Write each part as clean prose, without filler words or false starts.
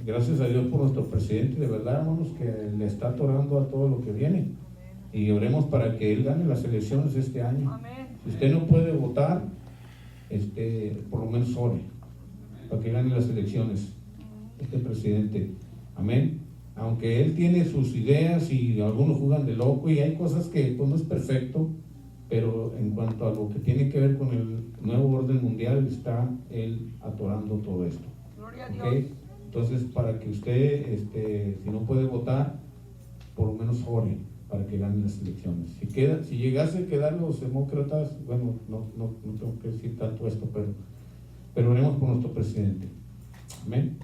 Gracias a Dios por nuestro presidente, de verdad, hermanos, que le está atorando a todo lo que viene. Y oremos para que él gane las elecciones este año. Amén. Si usted no puede votar, por lo menos ore para que gane las elecciones este presidente. Amén. Aunque él tiene sus ideas y algunos juegan de loco y hay cosas que pues, no es perfecto, pero en cuanto a lo que tiene que ver con el nuevo orden mundial, está él atorando todo esto. Gloria a Dios. ¿Okay? Entonces, para que usted, si no puede votar, por lo menos ore para que ganen las elecciones. Si llegase a quedar los demócratas, bueno, no tengo que decir tanto esto, pero oremos por nuestro presidente. Amén.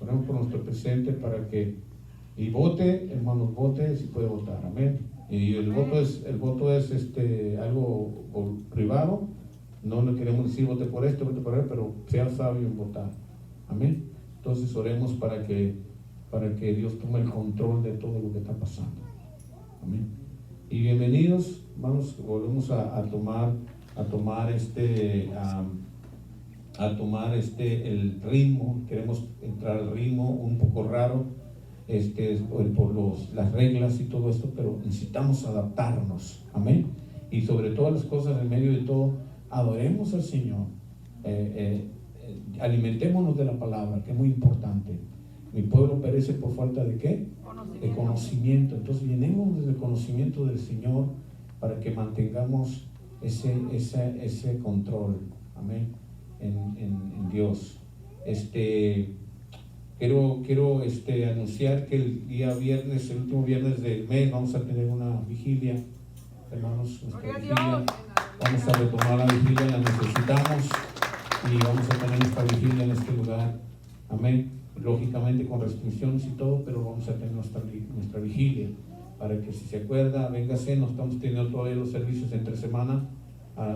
Oremos por nuestro presidente para que vote, hermanos, vote si puede votar. Amén. Y el voto es algo privado. No le queremos decir vote por esto, vote por él, pero sea sabio en votar. Amén. Entonces oremos para que Dios tome el control de todo lo que está pasando. Amén. Y bienvenidos, hermanos, volvemos a tomar el ritmo. Queremos entrar al ritmo un poco raro, por las reglas y todo esto, pero necesitamos adaptarnos. Amén. Y sobre todas las cosas, en medio de todo, adoremos al Señor. Alimentémonos de la palabra, que es muy importante. Mi pueblo perece por falta de ¿qué? De conocimiento. Entonces llenémonos del conocimiento del Señor para que mantengamos ese control. Amén. En Dios. Quiero anunciar que el día viernes, el último viernes del mes, vamos a tener una vigilia. Hermanos, nuestra vigilia. Vamos a retomar la vigilia, la necesitamos. Y vamos a tener nuestra vigilia en este lugar. Amén. Lógicamente con restricciones y todo, pero vamos a tener nuestra vigilia. Para que si se acuerda, véngase. No estamos teniendo todavía los servicios entre semana.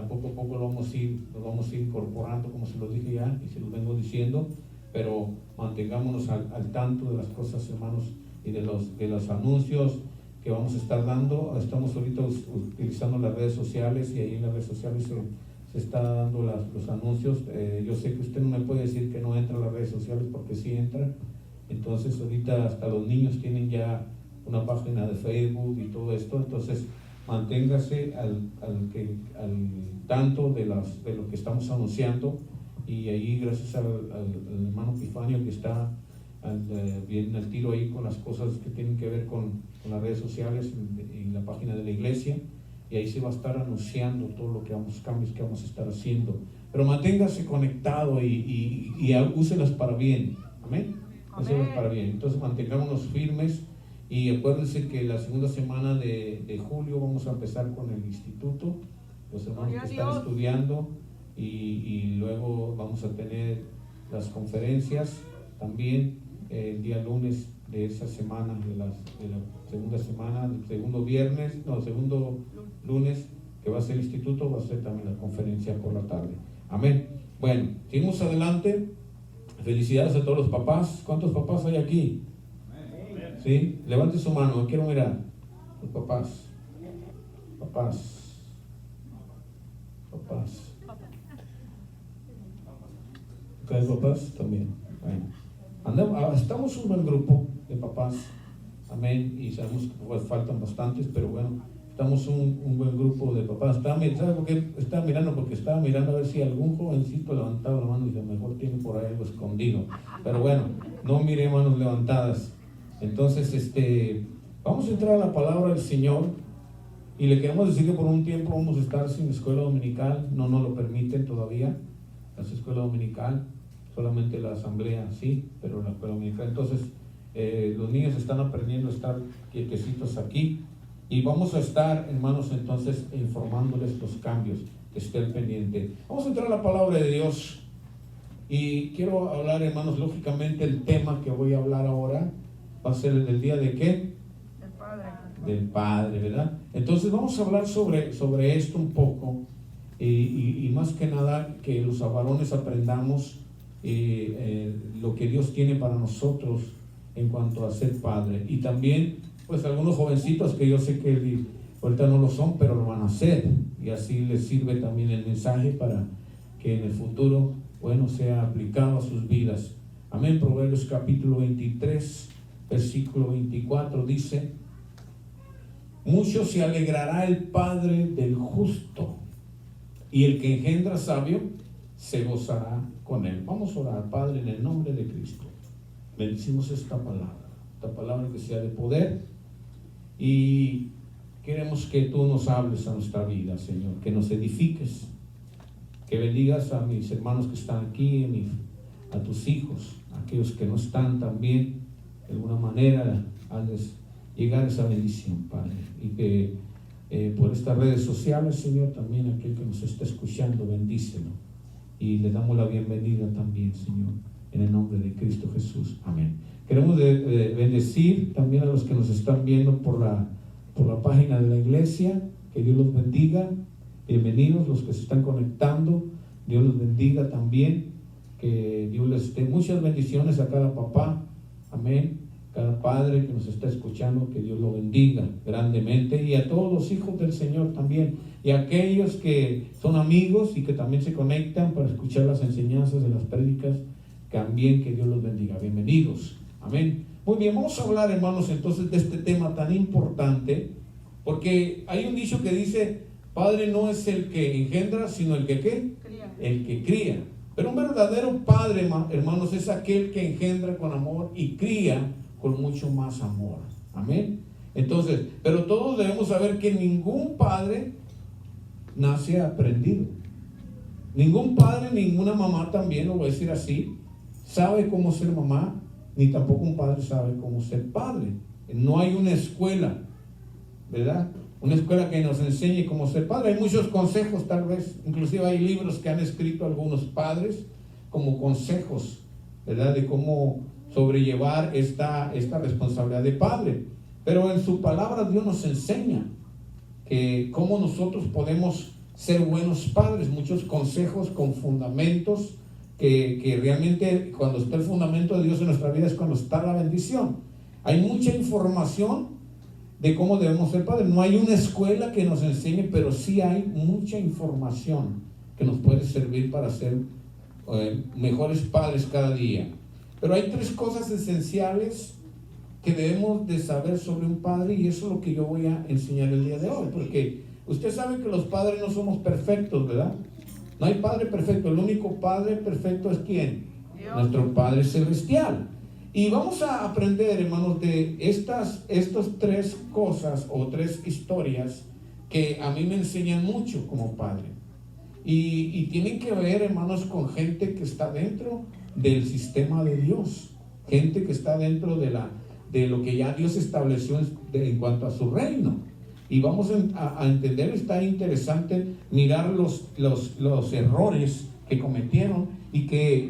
Poco a poco lo vamos a ir incorporando, como se los dije ya, y se los vengo diciendo. Pero mantengámonos al tanto de las cosas, hermanos, y de los anuncios que vamos a estar dando. Estamos ahorita utilizando las redes sociales y ahí en las redes sociales se está dando los anuncios. Yo sé que usted no me puede decir que no entra a las redes sociales porque sí entra. Entonces ahorita hasta los niños tienen ya una página de Facebook y todo esto. Entonces manténgase al tanto de lo que estamos anunciando. Y ahí gracias al hermano Epifanio que está bien al tiro ahí con las cosas que tienen que ver con las redes sociales y la página de la iglesia. Y ahí se va a estar anunciando todo lo que cambios que vamos a estar haciendo. Pero manténgase conectado y úselas para bien. Amén. Úselas para bien. Entonces mantengámonos firmes y acuérdense que la segunda semana de julio vamos a empezar con el instituto. Los hermanos que están estudiando y luego vamos a tener las conferencias también el día lunes de esa semana, de la segunda semana, el segundo lunes que va a ser el instituto, va a ser también la conferencia por la tarde. Amén. Bueno, seguimos adelante. Felicidades a todos los papás. ¿Cuántos papás hay aquí? Amén. ¿Sí? Levante su mano, quiero mirar. Los papás. ¿Ustedes papás? También. Bueno. Estamos un buen grupo de papás. Amén. Y sabemos que pues, faltan bastantes, pero bueno, estamos un buen grupo de papás. ¿Sabe por qué? Estaba mirando a ver si algún jovencito levantaba la mano y a lo mejor tiene por ahí algo escondido. Pero bueno, no mire manos levantadas. Entonces, vamos a entrar a la palabra del Señor y le queremos decir que por un tiempo vamos a estar sin escuela dominical. No nos lo permiten todavía la escuela dominical, solamente la asamblea sí, pero la escuela dominical. Entonces, los niños están aprendiendo a estar quietecitos aquí y vamos a estar, hermanos, entonces informándoles los cambios, que estén pendiente. Vamos a entrar a la palabra de Dios y quiero hablar, hermanos, lógicamente el tema que voy a hablar ahora va a ser el día de ¿qué? Del Padre, ¿verdad? Entonces vamos a hablar sobre esto un poco y más que nada que los varones aprendamos lo que Dios tiene para nosotros en cuanto a ser padre. Y también, pues algunos jovencitos que yo sé que ahorita no lo son, pero lo van a hacer. Y así les sirve también el mensaje para que en el futuro, bueno, sea aplicado a sus vidas. Amén. Proverbios capítulo 23, versículo 24 dice: mucho se alegrará el padre del justo, y el que engendra sabio se gozará con él. Vamos a orar. Padre, en el nombre de Cristo, bendecimos esta palabra que sea de poder, y queremos que tú nos hables a nuestra vida, Señor, que nos edifiques, que bendigas a mis hermanos que están aquí, a tus hijos, a aquellos que no están también, de alguna manera, hazles llegar esa bendición, Padre, y que por estas redes sociales, Señor, también aquel que nos está escuchando, bendícelo, y le damos la bienvenida también, Señor, en el nombre de Cristo Jesús. Amén. Queremos bendecir también a los que nos están viendo por la página de la iglesia. Que Dios los bendiga. Bienvenidos los que se están conectando. Dios los bendiga también. Que Dios les dé muchas bendiciones a cada papá. Amén. Cada padre que nos está escuchando, que Dios lo bendiga grandemente. Y a todos los hijos del Señor también. Y a aquellos que son amigos y que también se conectan para escuchar las enseñanzas de las prédicas, también que Dios los bendiga. Bienvenidos. Amén. Muy bien, vamos a hablar, hermanos, entonces de este tema tan importante, porque hay un dicho que dice: padre no es el que engendra, sino el que ¿qué? Cría. El que cría. Pero un verdadero padre, hermanos, es aquel que engendra con amor y cría con mucho más amor. Amén. Entonces, pero todos debemos saber que ningún padre nace aprendido. Ningún padre, ninguna mamá también, lo voy a decir así, sabe cómo ser mamá, ni tampoco un padre sabe cómo ser padre. No hay una escuela, ¿verdad? Una escuela que nos enseñe cómo ser padre. Hay muchos consejos, tal vez, inclusive hay libros que han escrito algunos padres como consejos, ¿verdad? De cómo sobrellevar esta responsabilidad de padre. Pero en su palabra Dios nos enseña que cómo nosotros podemos ser buenos padres. Muchos consejos con fundamentos que realmente cuando está el fundamento de Dios en nuestra vida es cuando está la bendición. Hay mucha información de cómo debemos ser padres. No hay una escuela que nos enseñe, pero sí hay mucha información que nos puede servir para ser mejores padres cada día. Pero hay 3 cosas esenciales que debemos de saber sobre un padre, y eso es lo que yo voy a enseñar el día de hoy, porque usted sabe que los padres no somos perfectos, ¿verdad? No hay padre perfecto. El único padre perfecto es ¿quién? Dios. Nuestro Padre Celestial. Y vamos a aprender, hermanos, de estas 3 cosas o 3 historias que a mí me enseñan mucho como padre. Y tienen que ver, hermanos, con gente que está dentro del sistema de Dios. Gente que está dentro de lo que ya Dios estableció en cuanto a su reino. Y vamos a entender, está interesante mirar los errores que cometieron,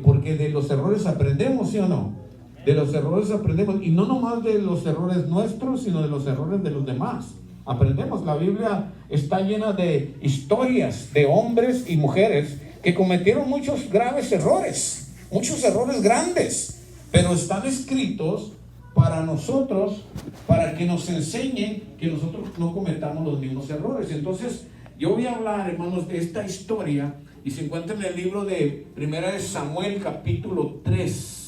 porque de los errores aprendemos, ¿sí o no? De los errores aprendemos, y no nomás de los errores nuestros, sino de los errores de los demás. Aprendemos. La Biblia está llena de historias de hombres y mujeres que cometieron muchos graves errores, muchos errores grandes, pero están escritos para nosotros, para que nos enseñen que nosotros no cometamos los mismos errores. Entonces, yo voy a hablar, hermanos, de esta historia, y se encuentra en el libro de Primera de Samuel, capítulo 3.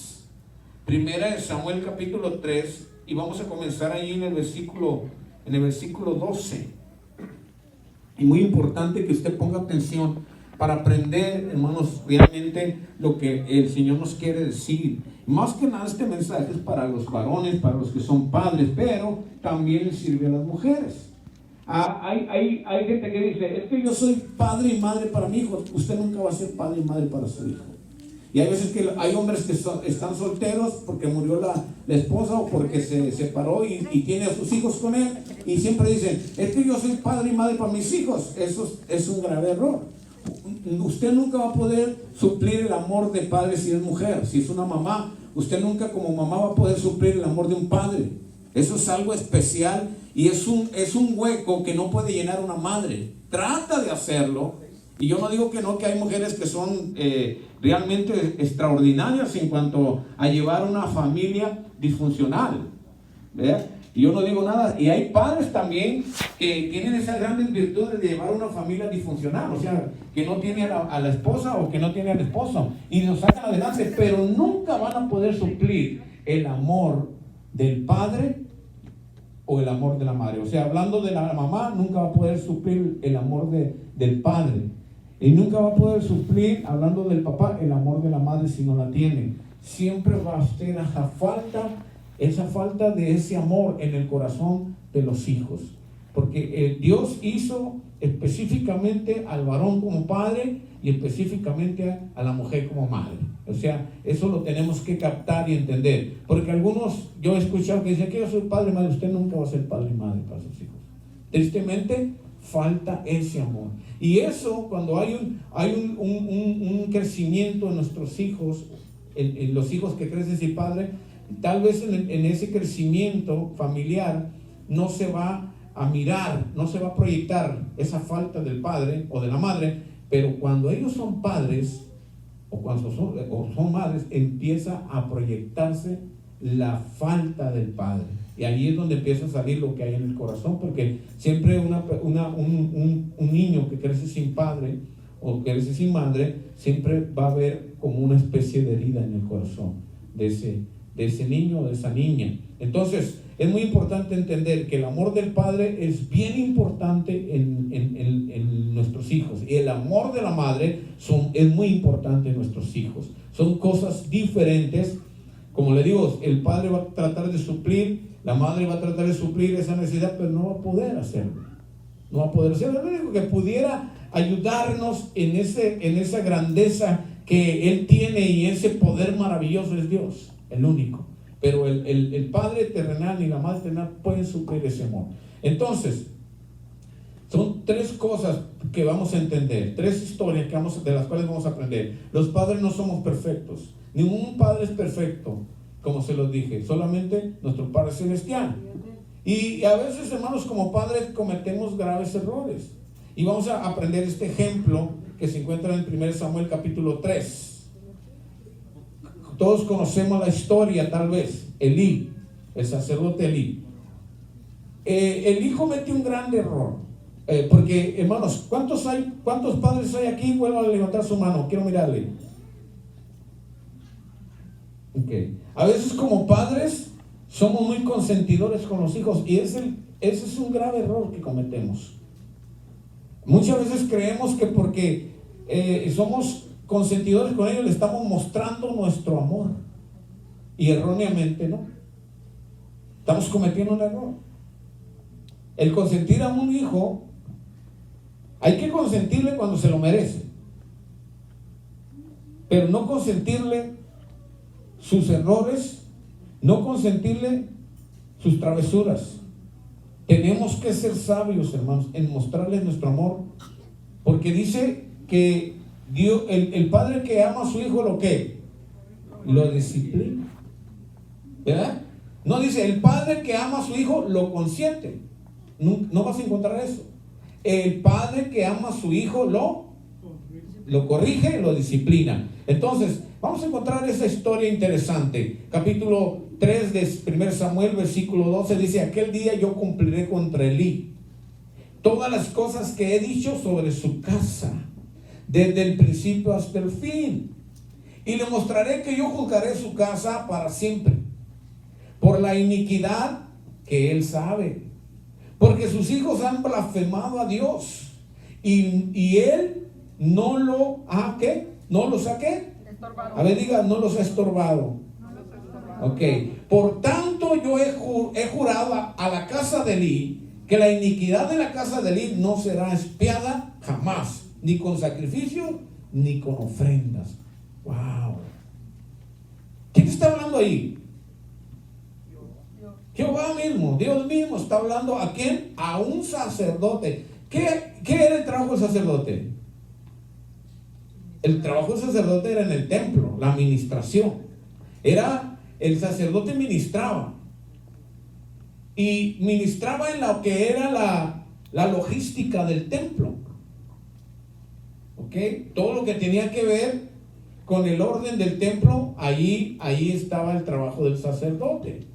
Primera de Samuel, capítulo 3, y vamos a comenzar ahí en el versículo 12. Y muy importante que usted ponga atención para aprender, hermanos, realmente lo que el Señor nos quiere decir. Más que nada, este mensaje es para los varones, para los que son padres, pero también sirve a las mujeres. Hay gente que dice: es que yo soy padre y madre para mi hijo. Usted nunca va a ser padre y madre para su hijo. Y hay veces que hay hombres que están solteros porque murió la esposa, o porque se separó y tiene a sus hijos con él, y siempre dicen: es que yo soy padre y madre para mis hijos. Eso es un grave error. Usted nunca va a poder suplir el amor de padre si es mujer. Si es una mamá, usted nunca como mamá va a poder suplir el amor de un padre. Eso es algo especial, y es un hueco que no puede llenar una madre. Trata de hacerlo, y yo no digo que no, que hay mujeres que son realmente extraordinarias en cuanto a llevar una familia disfuncional, ¿verdad? Y yo no digo nada. Y hay padres también que tienen esas grandes virtudes de llevar una familia disfuncional, o sea, que no tiene a la esposa o que no tiene al esposo, y nos sacan adelante, pero nunca van a poder suplir el amor del padre o el amor de la madre. O sea, hablando de la mamá, nunca va a poder suplir el amor del padre, y nunca va a poder suplir, hablando del papá, el amor de la madre si no la tiene. Siempre va a ser esa falta de ese amor en el corazón de los hijos, porque Dios hizo específicamente al varón como padre y específicamente a la mujer como madre. O sea, eso lo tenemos que captar y entender, porque algunos, yo he escuchado que dicen que yo soy padre y madre. Usted nunca va a ser padre y madre para sus hijos. Tristemente falta ese amor, y eso, cuando hay un crecimiento en nuestros hijos, en los hijos que crecen sin padre, tal vez en ese crecimiento familiar no se va a mirar, no se va a proyectar esa falta del padre o de la madre, pero cuando ellos son padres o cuando son madres, empieza a proyectarse la falta del padre, y ahí es donde empieza a salir lo que hay en el corazón, porque siempre un niño que crece sin padre o que crece sin madre, siempre va a haber como una especie de herida en el corazón de ese niño o de esa niña. Entonces es muy importante entender que el amor del padre es bien importante en nuestros hijos, y el amor de la madre es muy importante en nuestros hijos. Son cosas diferentes. Como le digo, el padre va a tratar de suplir, la madre va a tratar de suplir esa necesidad, pero no va a poder hacerlo. No va a poder hacerlo. Lo único que pudiera ayudarnos en esa grandeza que Él tiene y ese poder maravilloso es Dios, el único. Pero el Padre terrenal y la Madre terrenal pueden suplir ese amor. Entonces, son tres cosas que vamos a entender, tres historias de las cuales vamos a aprender. Los padres no somos perfectos. Ningún padre es perfecto, como se los dije, solamente nuestro Padre Celestial. Y a veces, hermanos, como padres cometemos graves errores. Y vamos a aprender este ejemplo que se encuentra en 1 Samuel capítulo 3. Todos conocemos la historia, tal vez. Elí, el sacerdote Elí. Elí cometió un gran error. Porque, hermanos, ¿cuántos padres hay aquí? Vuelvan a levantar su mano, quiero mirarle. Okay. A veces como padres somos muy consentidores con los hijos, y ese es un grave error que cometemos. Muchas veces creemos que porque somos consentidores con ellos le estamos mostrando nuestro amor, y erróneamente no. Estamos cometiendo un error. El consentir a un hijo, hay que consentirle cuando se lo merece, pero no consentirle sus errores, no consentirle sus travesuras. Tenemos que ser sabios, hermanos, en mostrarles nuestro amor, porque dice que Dios, el padre que ama a su hijo, ¿lo qué? Lo disciplina, ¿verdad? No dice el padre que ama a su hijo lo consiente. No vas a encontrar eso. El padre que ama a su hijo lo corrige, lo disciplina. Entonces, vamos a encontrar esa historia interesante. Capítulo 3 de 1 Samuel, versículo 12, dice: aquel día yo cumpliré contra Elí todas las cosas que he dicho sobre su casa, desde el principio hasta el fin, y le mostraré que yo juzgaré su casa para siempre, por la iniquidad que él sabe, porque sus hijos han blasfemado a Dios, y él no lo ha, ¿qué? ¿No los ha qué? Estorbado. A ver, diga, no los ha estorbado. No los ha estorbado. Ok. Por tanto, yo he jurado a la casa de Elí que la iniquidad de la casa de Elí no será expiada jamás, ni con sacrificio, ni con ofrendas. Wow. ¿Quién está hablando ahí? Jehová mismo, Dios mismo está hablando. ¿A quién? A un sacerdote. ¿Qué era el trabajo del sacerdote? El trabajo del sacerdote era en el templo, la administración. El sacerdote ministraba. Y ministraba en lo que era la logística del templo. ¿Ok? Todo lo que tenía que ver con el orden del templo, ahí estaba el trabajo del sacerdote.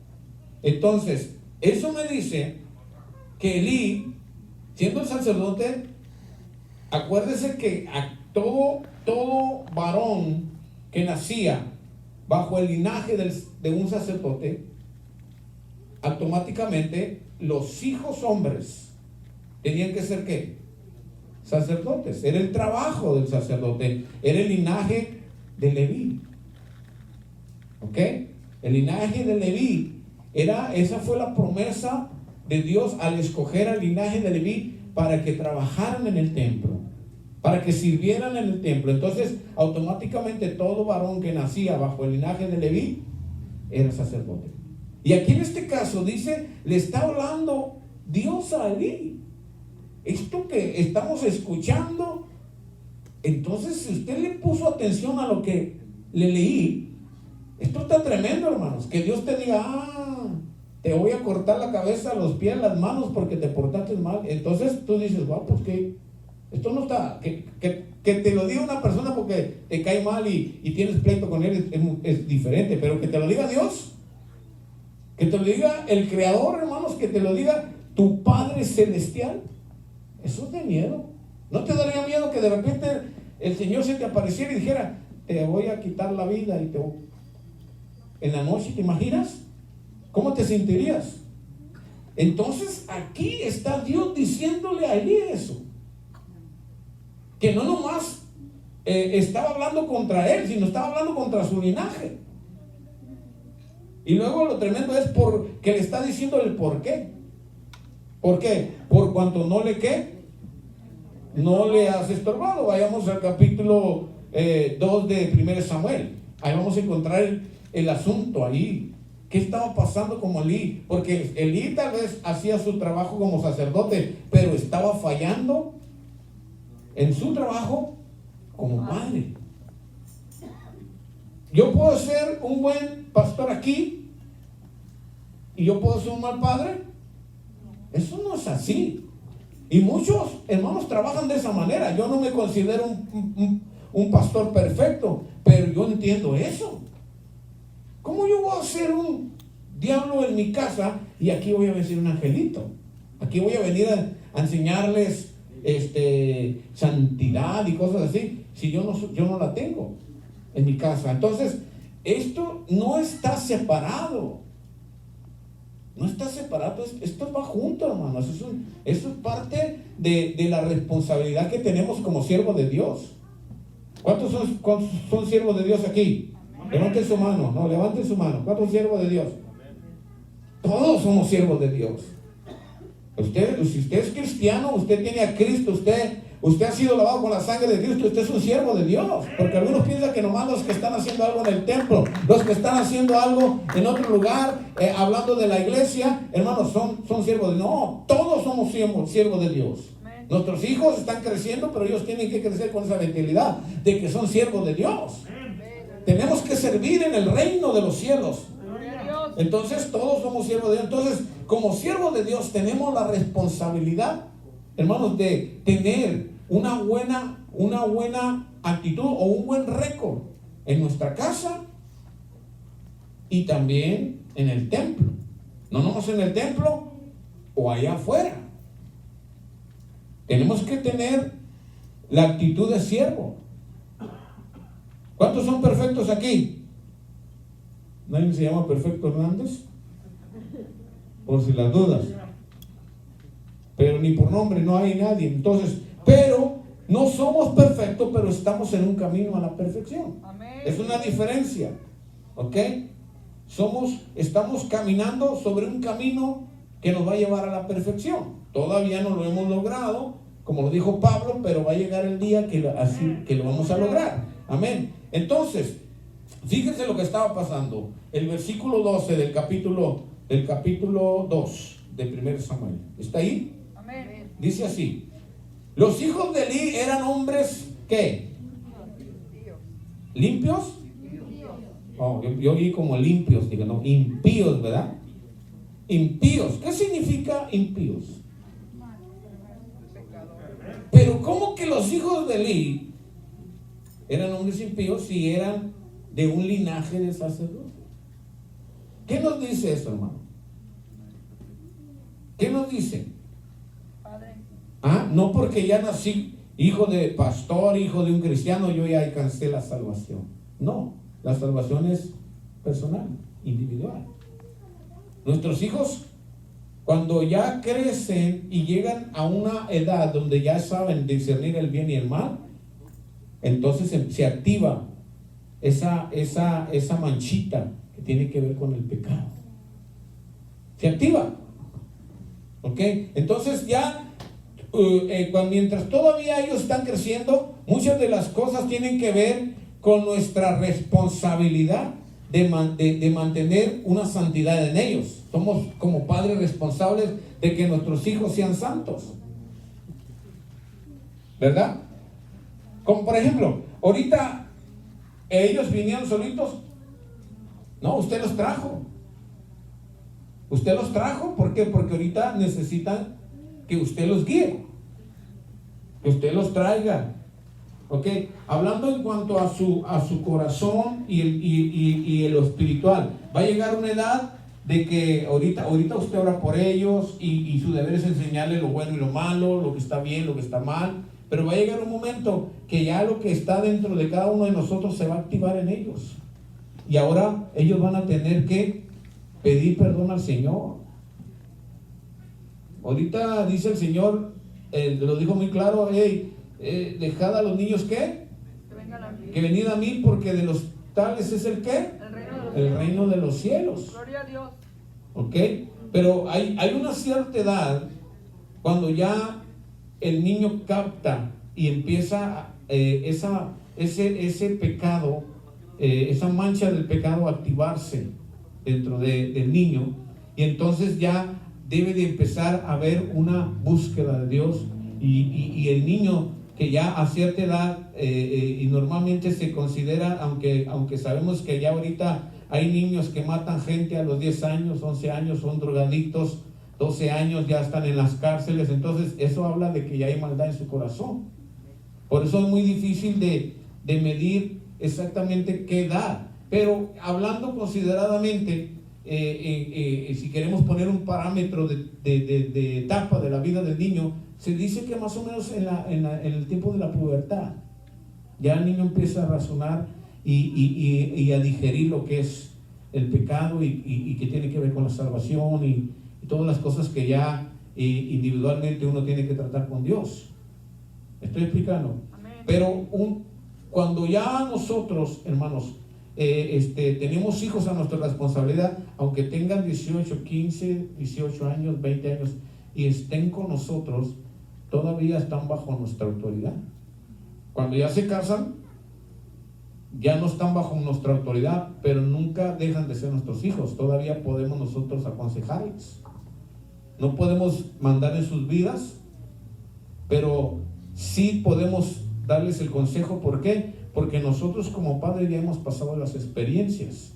Entonces, eso me dice que Elí Siendo el sacerdote, acuérdese que a todo varón que nacía bajo el linaje de un sacerdote, automáticamente los hijos hombres tenían que ser ¿qué? Sacerdotes. Era el trabajo del sacerdote, era el linaje de Leví. ¿Ok? El linaje de Leví esa fue la promesa de Dios al escoger al linaje de Leví para que trabajaran en el templo, para que sirvieran en el templo. Entonces, automáticamente todo varón que nacía bajo el linaje de Leví era sacerdote. Y aquí en este caso dice, le está hablando Dios a Elí. Esto que estamos escuchando, entonces si usted le puso atención a lo que le leí, esto está tremendo, hermanos. Que Dios te diga, te voy a cortar la cabeza, los pies, las manos porque te portaste mal. Entonces tú dices, wow, pues que esto no está, que te lo diga una persona porque te cae mal y tienes pleito con él es diferente, pero que te lo diga Dios, que te lo diga el Creador, hermanos, que te lo diga tu Padre Celestial, eso es de miedo. ¿No te daría miedo que de repente el Señor se te apareciera y dijera, te voy a quitar la vida en la noche? ¿Te imaginas? ¿Cómo te sentirías? Entonces aquí está Dios diciéndole a Elí eso, que no nomás estaba hablando contra él, sino estaba hablando contra su linaje. Y luego lo tremendo es que le está diciendo el por qué. ¿Por qué? Por cuanto no le has estorbado. Vayamos al capítulo 2 de 1 Samuel. Ahí vamos a encontrar el asunto ahí. ¿Qué estaba pasando con Elí? Porque Elí tal vez hacía su trabajo como sacerdote, pero estaba fallando en su trabajo como padre. Yo puedo ser un buen pastor aquí y yo puedo ser un mal padre. Eso no es así. Y muchos hermanos trabajan de esa manera. Yo no me considero un pastor perfecto, pero yo entiendo eso. ¿Cómo yo voy a ser un diablo en mi casa y aquí voy a decir un angelito? Aquí voy a venir a enseñarles santidad y cosas así, si yo no la tengo en mi casa. Entonces, esto no está separado. No está separado, esto va junto, hermanos. Eso es parte de la responsabilidad que tenemos como siervos de Dios. ¿Cuántos son siervos de Dios aquí? Levanten su mano, levanten su mano. ¿Cuántos siervos de Dios? Todos somos siervos de Dios. Si usted es cristiano, usted tiene a Cristo, usted ha sido lavado con la sangre de Cristo, usted es un siervo de Dios. Porque algunos piensan que nomás los que están haciendo algo en el templo, los que están haciendo algo en otro lugar, hablando de la iglesia, hermanos, son siervos de Dios. No, todos somos siervos de Dios. Nuestros hijos están creciendo, pero ellos tienen que crecer con esa mentalidad de que son siervos de Dios. Tenemos que servir en el reino de los cielos. Entonces todos somos siervos de Dios. Entonces, como siervos de Dios tenemos la responsabilidad, hermanos, de tener una buena actitud o un buen récord en nuestra casa y también en el templo. No nomás en el templo o allá afuera. Tenemos que tener la actitud de siervo. ¿Cuántos son perfectos aquí? ¿Nadie se llama Perfecto Hernández? Por si las dudas. Pero ni por nombre no hay nadie. Entonces, pero no somos perfectos, pero estamos en un camino a la perfección. Amén. Es una diferencia. ¿Ok? Estamos caminando sobre un camino que nos va a llevar a la perfección. Todavía no lo hemos logrado, como lo dijo Pablo, pero va a llegar el día que lo vamos a lograr. Amén. Entonces, fíjense lo que estaba pasando. El versículo 12 del capítulo 2 de 1 Samuel. ¿Está ahí? Amén. Dice así: los hijos de Elí eran hombres, ¿qué? ¿Limpios? Oh, yo oí como limpios, digo, no, impíos, ¿verdad? Impíos. ¿Qué significa impíos? Pero ¿cómo que los hijos de Elí eran hombres impíos si eran de un linaje de sacerdotes? ¿Qué nos dice eso, hermano? ¿Qué nos dice? Padre, No porque ya nací hijo de pastor, hijo de un cristiano, yo ya alcancé la salvación. No, la salvación es personal, individual. Nuestros hijos, cuando ya crecen y llegan a una edad donde ya saben discernir el bien y el mal, entonces se activa esa manchita que tiene que ver con el pecado. Se activa. ¿Ok? Entonces ya, mientras todavía ellos están creciendo, muchas de las cosas tienen que ver con nuestra responsabilidad de mantener una santidad en ellos. Somos como padres responsables de que nuestros hijos sean santos, ¿verdad? Como por ejemplo, ahorita ellos vinieron solitos. No, usted los trajo. Usted los trajo, ¿por qué? Porque ahorita necesitan que usted los guíe, que usted los traiga. ¿Ok? Hablando en cuanto a su corazón y lo espiritual, va a llegar una edad de que ahorita usted ora por ellos y su deber es enseñarles lo bueno y lo malo, lo que está bien, lo que está mal, pero va a llegar un momento que ya lo que está dentro de cada uno de nosotros se va a activar en ellos, y ahora ellos van a tener que pedir perdón al Señor. Ahorita dice el Señor, lo dijo muy claro, dejad a los niños ¿qué? Que venid a mí, porque de los tales es el ¿qué? El reino de los cielos. Gloria a Dios. ¿Ok? Pero hay una cierta edad cuando ya el niño capta y empieza ese pecado, esa mancha del pecado a activarse dentro del niño, y entonces ya debe de empezar a haber una búsqueda de Dios, y el niño que ya a cierta edad y normalmente se considera, aunque sabemos que ya ahorita hay niños que matan gente a los 10 años, 11 años, son drogadictos, 12 años ya están en las cárceles, entonces eso habla de que ya hay maldad en su corazón. Por eso es muy difícil de medir exactamente qué edad, pero hablando consideradamente, si queremos poner un parámetro de etapa de la vida del niño, se dice que más o menos en el tiempo de la pubertad, ya el niño empieza a razonar y a digerir lo que es el pecado y que tiene que ver con la salvación y todas las cosas que ya individualmente uno tiene que tratar con Dios. ¿Estoy explicando? Amén. Pero cuando ya nosotros, hermanos, tenemos hijos a nuestra responsabilidad, aunque tengan 18, 15, 18 años, 20 años y estén con nosotros, todavía están bajo nuestra autoridad. Cuando ya se casan, ya no están bajo nuestra autoridad, pero nunca dejan de ser nuestros hijos. Todavía podemos nosotros aconsejarles. No podemos mandar en sus vidas, pero sí podemos darles el consejo. ¿Por qué? Porque nosotros como padres ya hemos pasado las experiencias,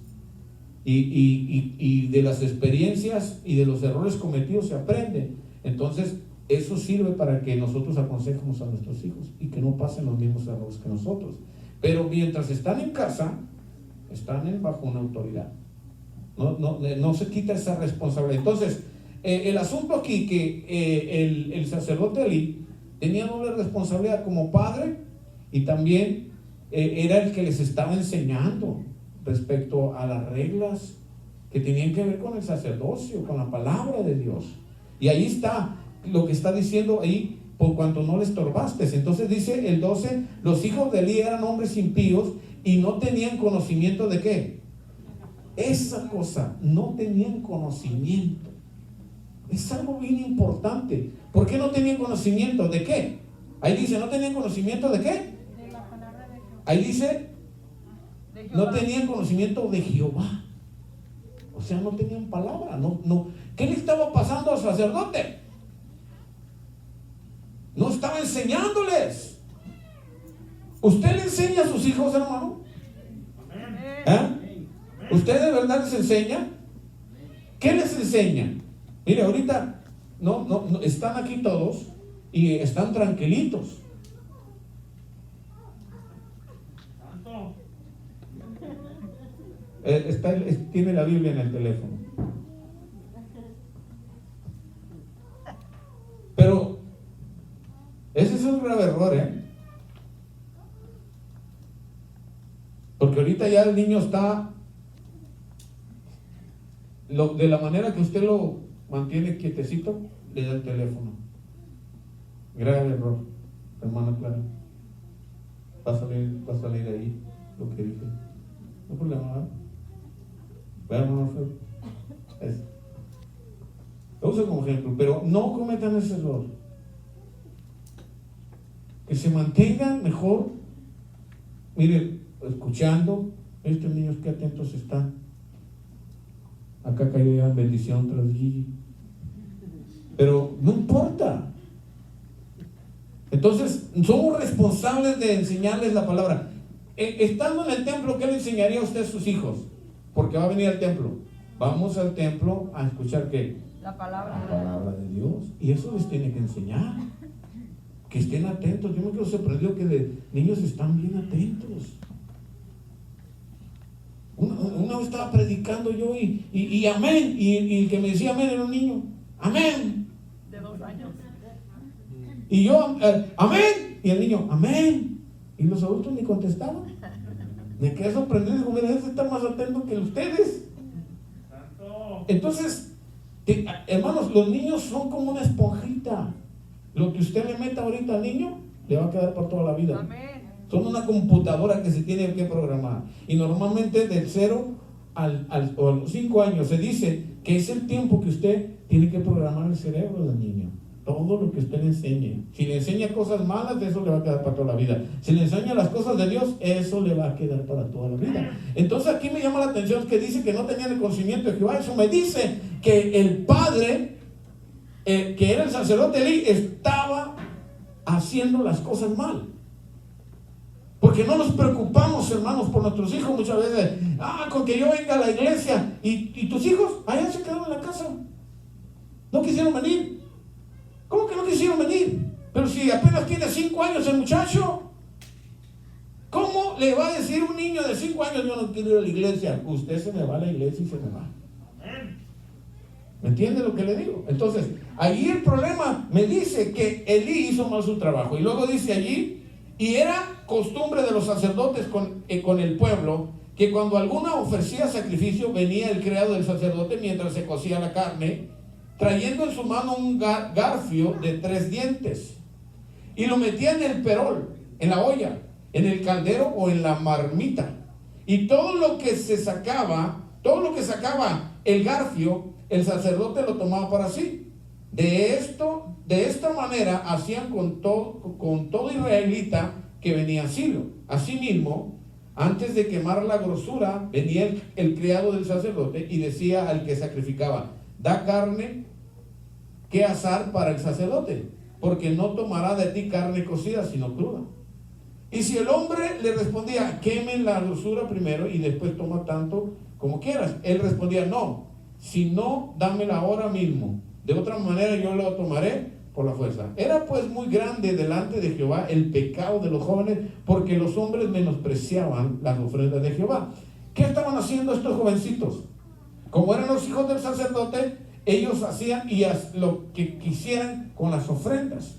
y de las experiencias y de los errores cometidos se aprende. Entonces eso sirve para que nosotros aconsejemos a nuestros hijos y que no pasen los mismos errores que nosotros. Pero mientras están en casa, están bajo una autoridad. No se quita esa responsabilidad. Entonces el asunto aquí que el sacerdote Elí tenía doble responsabilidad como padre, y también era el que les estaba enseñando respecto a las reglas que tenían que ver con el sacerdocio, con la palabra de Dios. Y ahí está lo que está diciendo ahí: por cuanto no les estorbaste. Entonces dice el 12, los hijos de Elí eran hombres impíos y no tenían conocimiento de qué. Esa cosa, no tenían conocimiento. Es algo bien importante. ¿Por qué no tenían conocimiento de qué? Ahí dice, no tenían conocimiento de qué. De la palabra de Dios. Ahí dice, no tenían conocimiento de Jehová. O sea, no tenían palabra. ¿Qué le estaba pasando al sacerdote? No estaba enseñándoles. ¿Usted le enseña a sus hijos, hermano? ¿Usted de verdad les enseña? ¿Qué les enseña? Mire, ahorita no están aquí todos y están tranquilitos. Tiene la Biblia en el teléfono. Pero es un grave error, porque ahorita ya el niño está de la manera que usted lo mantiene quietecito, le da el teléfono. Grave error, hermana Clara. Va a salir ahí lo que dije. No hay problema, ¿verdad? Bueno, lo uso como ejemplo, pero no cometan ese error. Que se mantengan mejor, miren, escuchando. Estos niños que atentos están. Acá cayó ya bendición tras Gigi. Pero no importa. Entonces, somos responsables de enseñarles la palabra. Estando en el templo, ¿qué le enseñaría a usted a sus hijos? Porque va a venir al templo. Vamos al templo a escuchar ¿qué? La palabra de Dios. Y eso les tiene que enseñar. Que estén atentos. Yo me quedo sorprendido que de niños están bien atentos. Una vez estaba predicando yo y amén. Y el que me decía amén era un niño. Amén. De 2 años. Y yo, amén. Y el niño, amén. Y los adultos ni contestaban. Me quedé sorprendido. Digo, mira, ese está más atento que ustedes. Entonces, hermanos, los niños son como una esponjita. Lo que usted le meta ahorita al niño, le va a quedar por toda la vida. Amén. Son una computadora que se tiene que programar. Y normalmente del 0 a los 5 años se dice que es el tiempo que usted tiene que programar el cerebro del niño. Todo lo que usted le enseñe. Si le enseña cosas malas, eso le va a quedar para toda la vida. Si le enseña las cosas de Dios, eso le va a quedar para toda la vida. Entonces aquí me llama la atención que dice que no tenían el conocimiento de Jehová. Eso me dice que el padre, que era el sacerdote Elí, estaba haciendo las cosas mal. Porque no nos preocupamos, hermanos, por nuestros hijos muchas veces. Con que yo venga a la iglesia y tus hijos allá se quedaron en la casa. No quisieron venir. ¿Cómo que no quisieron venir? Pero si apenas tiene 5 años el muchacho, ¿cómo le va a decir un niño de 5 años yo no quiero ir a la iglesia? Usted se me va a la iglesia y se me va. ¿Me entiende lo que le digo? Entonces, allí el problema me dice que Elí hizo mal su trabajo. Y luego dice allí, y era costumbre de los sacerdotes con el pueblo, que cuando alguna ofrecía sacrificio, venía el criado del sacerdote mientras se cocía la carne, trayendo en su mano un garfio de 3 dientes, y lo metía en el perol, en la olla, en el caldero o en la marmita. Y todo lo que sacaba el garfio, el sacerdote lo tomaba para sí. De esta manera hacían con todo israelita que venía a Silo. Asimismo, antes de quemar la grosura, venía el criado del sacerdote y decía al que sacrificaba: da carne que asar para el sacerdote, porque no tomará de ti carne cocida, sino cruda. Y si el hombre le respondía: quemen la grosura primero y después toma tanto como quieras, él respondía: no, si no, dámela ahora mismo, de otra manera yo lo tomaré por la fuerza. Era pues muy grande delante de Jehová el pecado de los jóvenes, porque los hombres menospreciaban las ofrendas de Jehová. ¿Qué estaban haciendo estos jovencitos? Como eran los hijos del sacerdote, ellos hacían lo que quisieran con las ofrendas.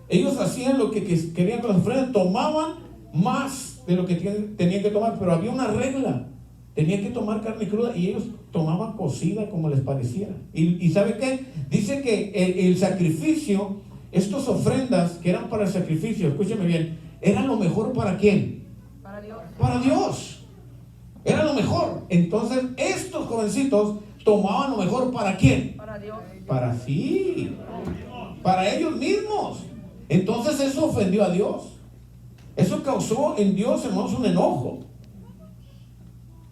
Ellos hacían lo que querían con las ofrendas, tomaban más de lo que tenían que tomar, pero había una regla. Tenían que tomar carne cruda y ellos tomaban cocida como les pareciera. ¿Y sabe qué? Dice que el sacrificio, estas ofrendas que eran para el sacrificio, escúcheme bien, eran lo mejor ¿para quién? Para Dios. Para Dios. Era lo mejor. Entonces estos jovencitos tomaban lo mejor ¿para quién? Para Dios. Para sí. Para ellos mismos. Entonces eso ofendió a Dios. Eso causó en Dios, hermanos, un enojo.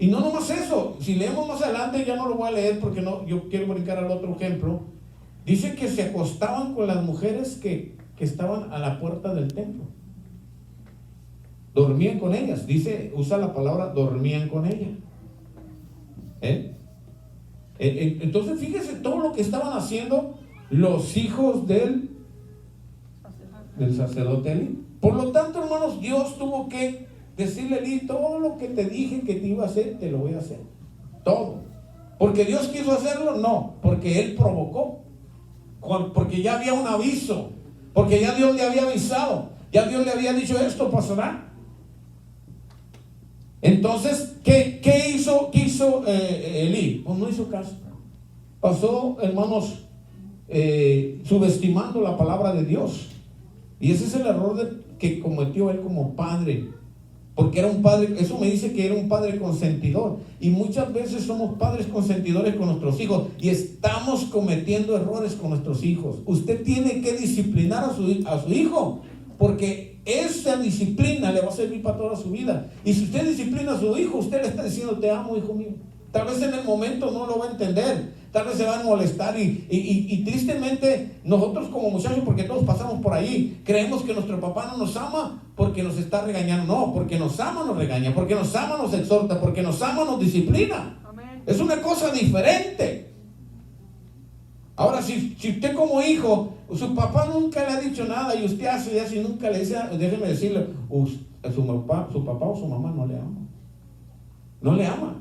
Y no nomás eso, si leemos más adelante, ya no lo voy a leer porque no, yo quiero brincar al otro ejemplo. Dice que se acostaban con las mujeres que estaban a la puerta del templo. Dormían con ellas, dice, usa la palabra dormían con ellas. Entonces fíjese todo lo que estaban haciendo los hijos del sacerdote Elí. Por lo tanto, hermanos, Dios tuvo que decirle a Elí: todo lo que te dije que te iba a hacer, te lo voy a hacer. Todo. ¿Porque Dios quiso hacerlo? No, porque Él provocó. Porque ya había un aviso. Porque ya Dios le había avisado, ya Dios le había dicho: esto pasará. Entonces, ¿qué hizo Elí? Pues no hizo caso. Pasó, hermanos, subestimando la palabra de Dios. Y ese es el error que cometió él como padre. Porque era un padre, eso me dice que era un padre consentidor. Y muchas veces somos padres consentidores con nuestros hijos y estamos cometiendo errores con nuestros hijos. Usted tiene que disciplinar a su hijo, porque esa disciplina le va a servir para toda su vida. Y si usted disciplina a su hijo, usted le está diciendo: te amo, hijo mío. Tal vez en el momento no lo va a entender, tal vez se va a molestar y tristemente nosotros como muchachos, porque todos pasamos por ahí, creemos que nuestro papá no nos ama porque nos está regañando. No, porque nos ama nos regaña, porque nos ama nos exhorta, porque nos ama nos disciplina. Amén. Es una cosa diferente. Ahora, si usted como hijo, su papá nunca le ha dicho nada y usted hace y así, nunca le dice, déjeme decirle, su papá o su mamá no le ama. No le ama.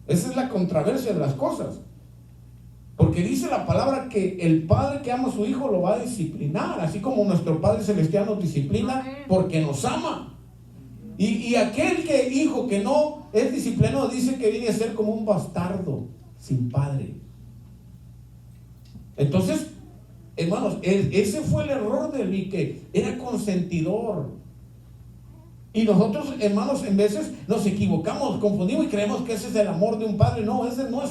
Esa es la controversia de las cosas. Porque dice la palabra que el padre que ama a su hijo lo va a disciplinar, así como nuestro Padre Celestial nos disciplina porque nos ama. Y aquel hijo que no es disciplinado dice que viene a ser como un bastardo sin padre. Entonces, hermanos, ese fue el error de Elí, que era consentidor. Y nosotros, hermanos, en veces nos equivocamos, confundimos y creemos que ese es el amor de un padre. No, ese no es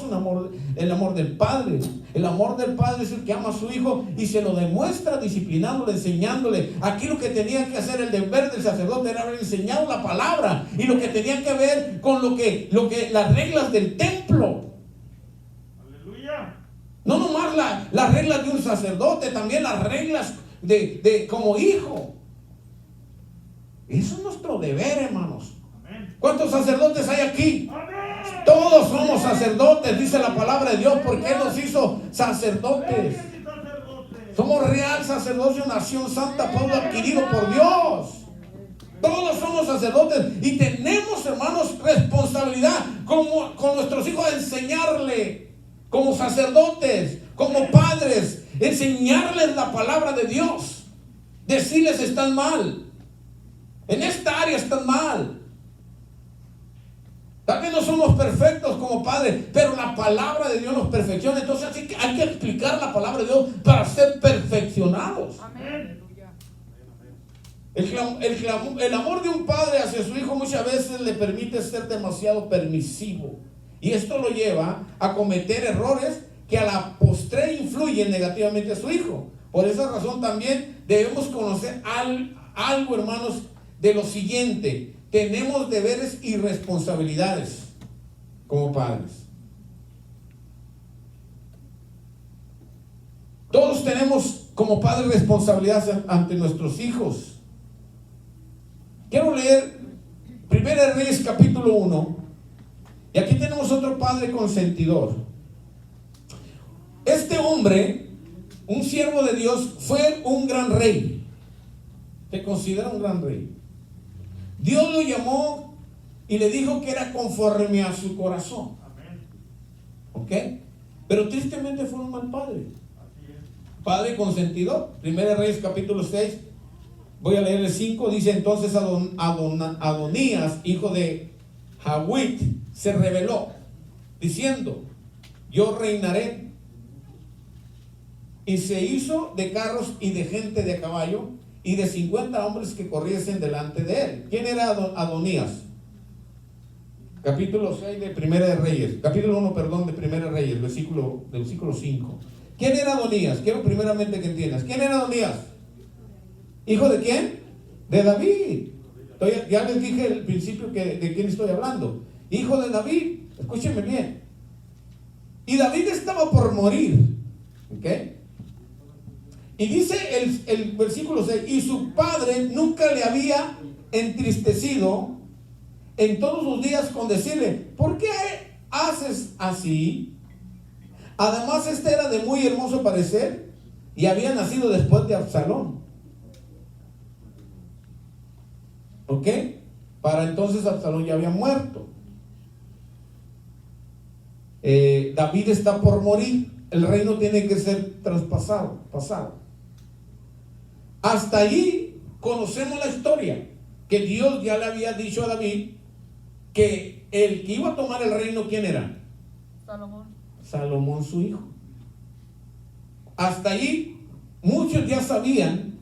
el amor del padre. El amor del padre es el que ama a su hijo y se lo demuestra disciplinándole, enseñándole. Aquí lo que tenía que hacer el deber del sacerdote era haber enseñado la palabra, y lo que tenía que ver con lo que las reglas del templo. Aleluya. No nomás las reglas de un sacerdote, también las reglas de como hijo. Eso es nuestro deber, hermanos. ¿Cuántos sacerdotes hay aquí? Amén. Todos somos sacerdotes, dice la palabra de Dios, porque Él nos hizo sacerdotes. Somos real sacerdocio, nación santa, pueblo adquirido por Dios. Todos somos sacerdotes y tenemos, hermanos, responsabilidad con nuestros hijos de enseñarle, como sacerdotes, como padres, enseñarles la palabra de Dios. Decirles: están mal. En esta área están mal. Tal vez no somos perfectos como padres, pero la palabra de Dios nos perfecciona. Entonces hay que explicar la palabra de Dios para ser perfeccionados. Amén. El amor de un padre hacia su hijo muchas veces le permite ser demasiado permisivo. Y esto lo lleva a cometer errores que a la postre influyen negativamente a su hijo. Por esa razón también debemos conocer algo, hermanos, de lo siguiente: tenemos deberes y responsabilidades como padres. Todos tenemos como padres responsabilidades ante nuestros hijos. Quiero leer 1 Reyes capítulo 1, y aquí tenemos otro padre consentidor. Este hombre, un siervo de Dios, fue un gran rey. Se considera un gran rey. Dios lo llamó y le dijo que era conforme a su corazón. ¿Ok? Pero tristemente fue un mal padre. Padre consentidor. 1 Reyes capítulo 6. Voy a leer el 5. Dice: entonces Adonías, hijo de Hawit, se rebeló, diciendo: yo reinaré. Y se hizo de carros y de gente de caballo y de 50 hombres que corriesen delante de él. ¿Quién era Adonías? Capítulo 6 de Primera de Reyes, capítulo 1, perdón, de Primera de Reyes, versículo 5. ¿Quién era Adonías? Quiero primeramente que entiendas. ¿Quién era Adonías? ¿Hijo de quién? De David. Ya les dije al principio de quién estoy hablando. Hijo de David. Escúchenme bien. Y David estaba por morir. ¿Ok? Y dice el versículo 6: y su padre nunca le había entristecido en todos sus días con decirle: ¿por qué haces así? Además, este era de muy hermoso parecer y había nacido después de Absalón. ¿Ok? Para entonces Absalón ya había muerto. David está por morir. El reino tiene que ser traspasado, pasado. Hasta allí conocemos la historia, que Dios ya le había dicho a David que el que iba a tomar el reino, ¿quién era? Salomón. Salomón, su hijo. Hasta allí muchos ya sabían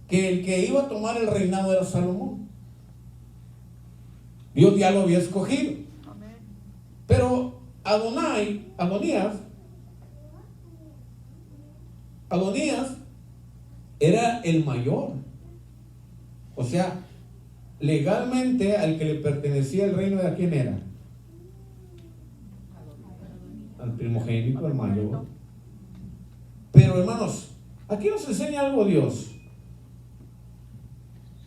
que el que iba a tomar el reinado era Salomón. Dios ya lo había escogido. Amén. Pero Adonías era el mayor. O sea, legalmente al que le pertenecía el reino, ¿de quién era? Al primogénito, al mayor. Pero hermanos, aquí nos enseña algo Dios.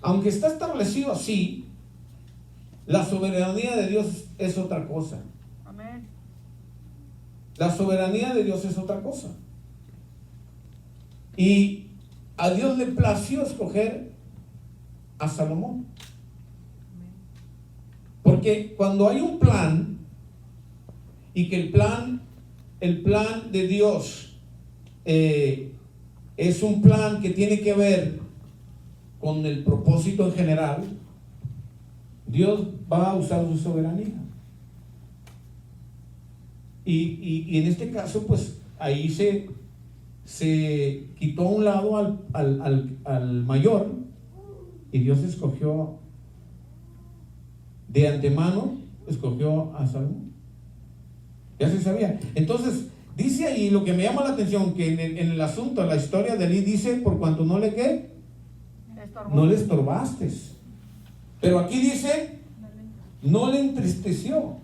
Aunque está establecido así, la soberanía de Dios es otra cosa. Amén. La soberanía de Dios es otra cosa. Y a Dios le plació escoger a Salomón. Porque cuando hay un plan, y que el plan de Dios es un plan que tiene que ver con el propósito en general, Dios va a usar su soberanía. Y en este caso, pues ahí se quitó a un lado al mayor, y Dios escogió de antemano, escogió a Salomón. Ya se sabía. Entonces, dice ahí lo que me llama la atención, que en el asunto, en la historia de Eli, dice, por cuanto no le ¿qué? No le estorbaste. Pero aquí dice, no le entristeció,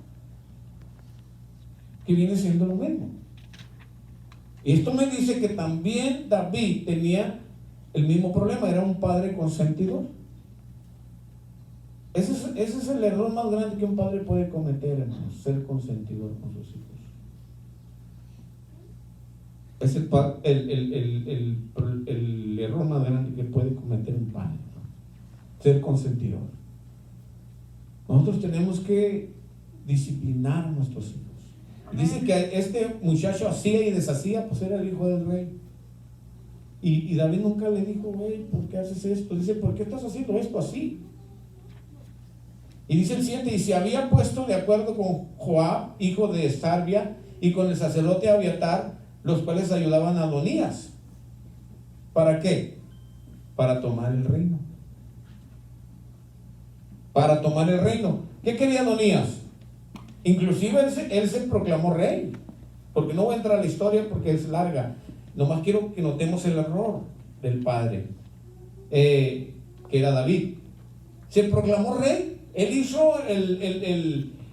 que viene siendo lo mismo. Y esto me dice que también David tenía el mismo problema, era un padre consentidor. Ese es el error más grande que un padre puede cometer, hermano, ser consentidor con sus hijos. Es el error más grande que puede cometer un padre, ser consentidor. Nosotros tenemos que disciplinar a nuestros hijos. Y dice que este muchacho hacía y deshacía, pues era el hijo del rey. Y David nunca le dijo, güey, ¿por qué haces esto? Dice, ¿por qué estás haciendo esto así? Y dice el 7, y se había puesto de acuerdo con Joab, hijo de Sarvia, y con el sacerdote Abiatar, los cuales ayudaban a Adonías. ¿Para qué? Para tomar el reino. Para tomar el reino. ¿Qué quería Adonías? Inclusive él se proclamó rey. Porque no voy a entrar a la historia porque es larga. Nomás quiero que notemos el error del padre, que era David. Se proclamó rey. Él hizo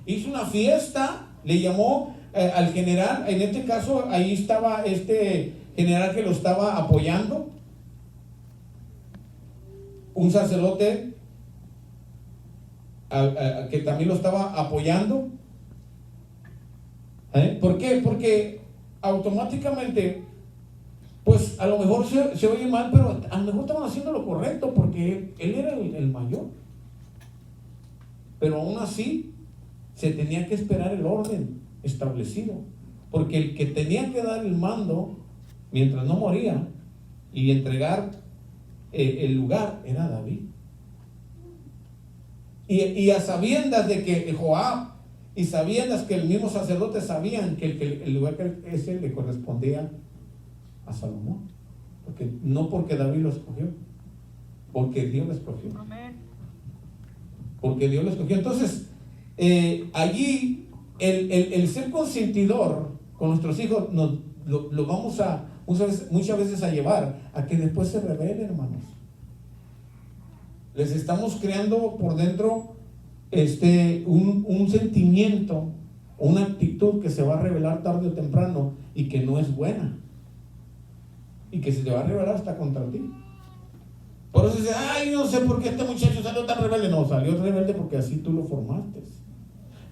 hizo una fiesta, le llamó al general. En este caso, ahí estaba este general que lo estaba apoyando, un sacerdote que también lo estaba apoyando. ¿Por qué? Porque automáticamente, pues a lo mejor se oye mal, pero a lo mejor estaban haciendo lo correcto porque él era el mayor. Pero aún así se tenía que esperar el orden establecido, porque el que tenía que dar el mando mientras no moría y entregar el lugar era David. Y a sabiendas de que Joab, y sabiendas que el mismo sacerdote sabían que el lugar ese le correspondía a Salomón, porque David lo escogió, porque Dios lo escogió. Amén. Porque Dios lo escogió. Entonces, allí el ser consentidor con nuestros hijos lo vamos a muchas veces a llevar a que después se rebelen, hermanos. Les estamos creando por dentro un sentimiento, una actitud que se va a revelar tarde o temprano y que no es buena, y que se te va a revelar hasta contra ti. Por eso dice, ay, no sé por qué este muchacho salió tan rebelde. No, salió rebelde porque así tú lo formaste.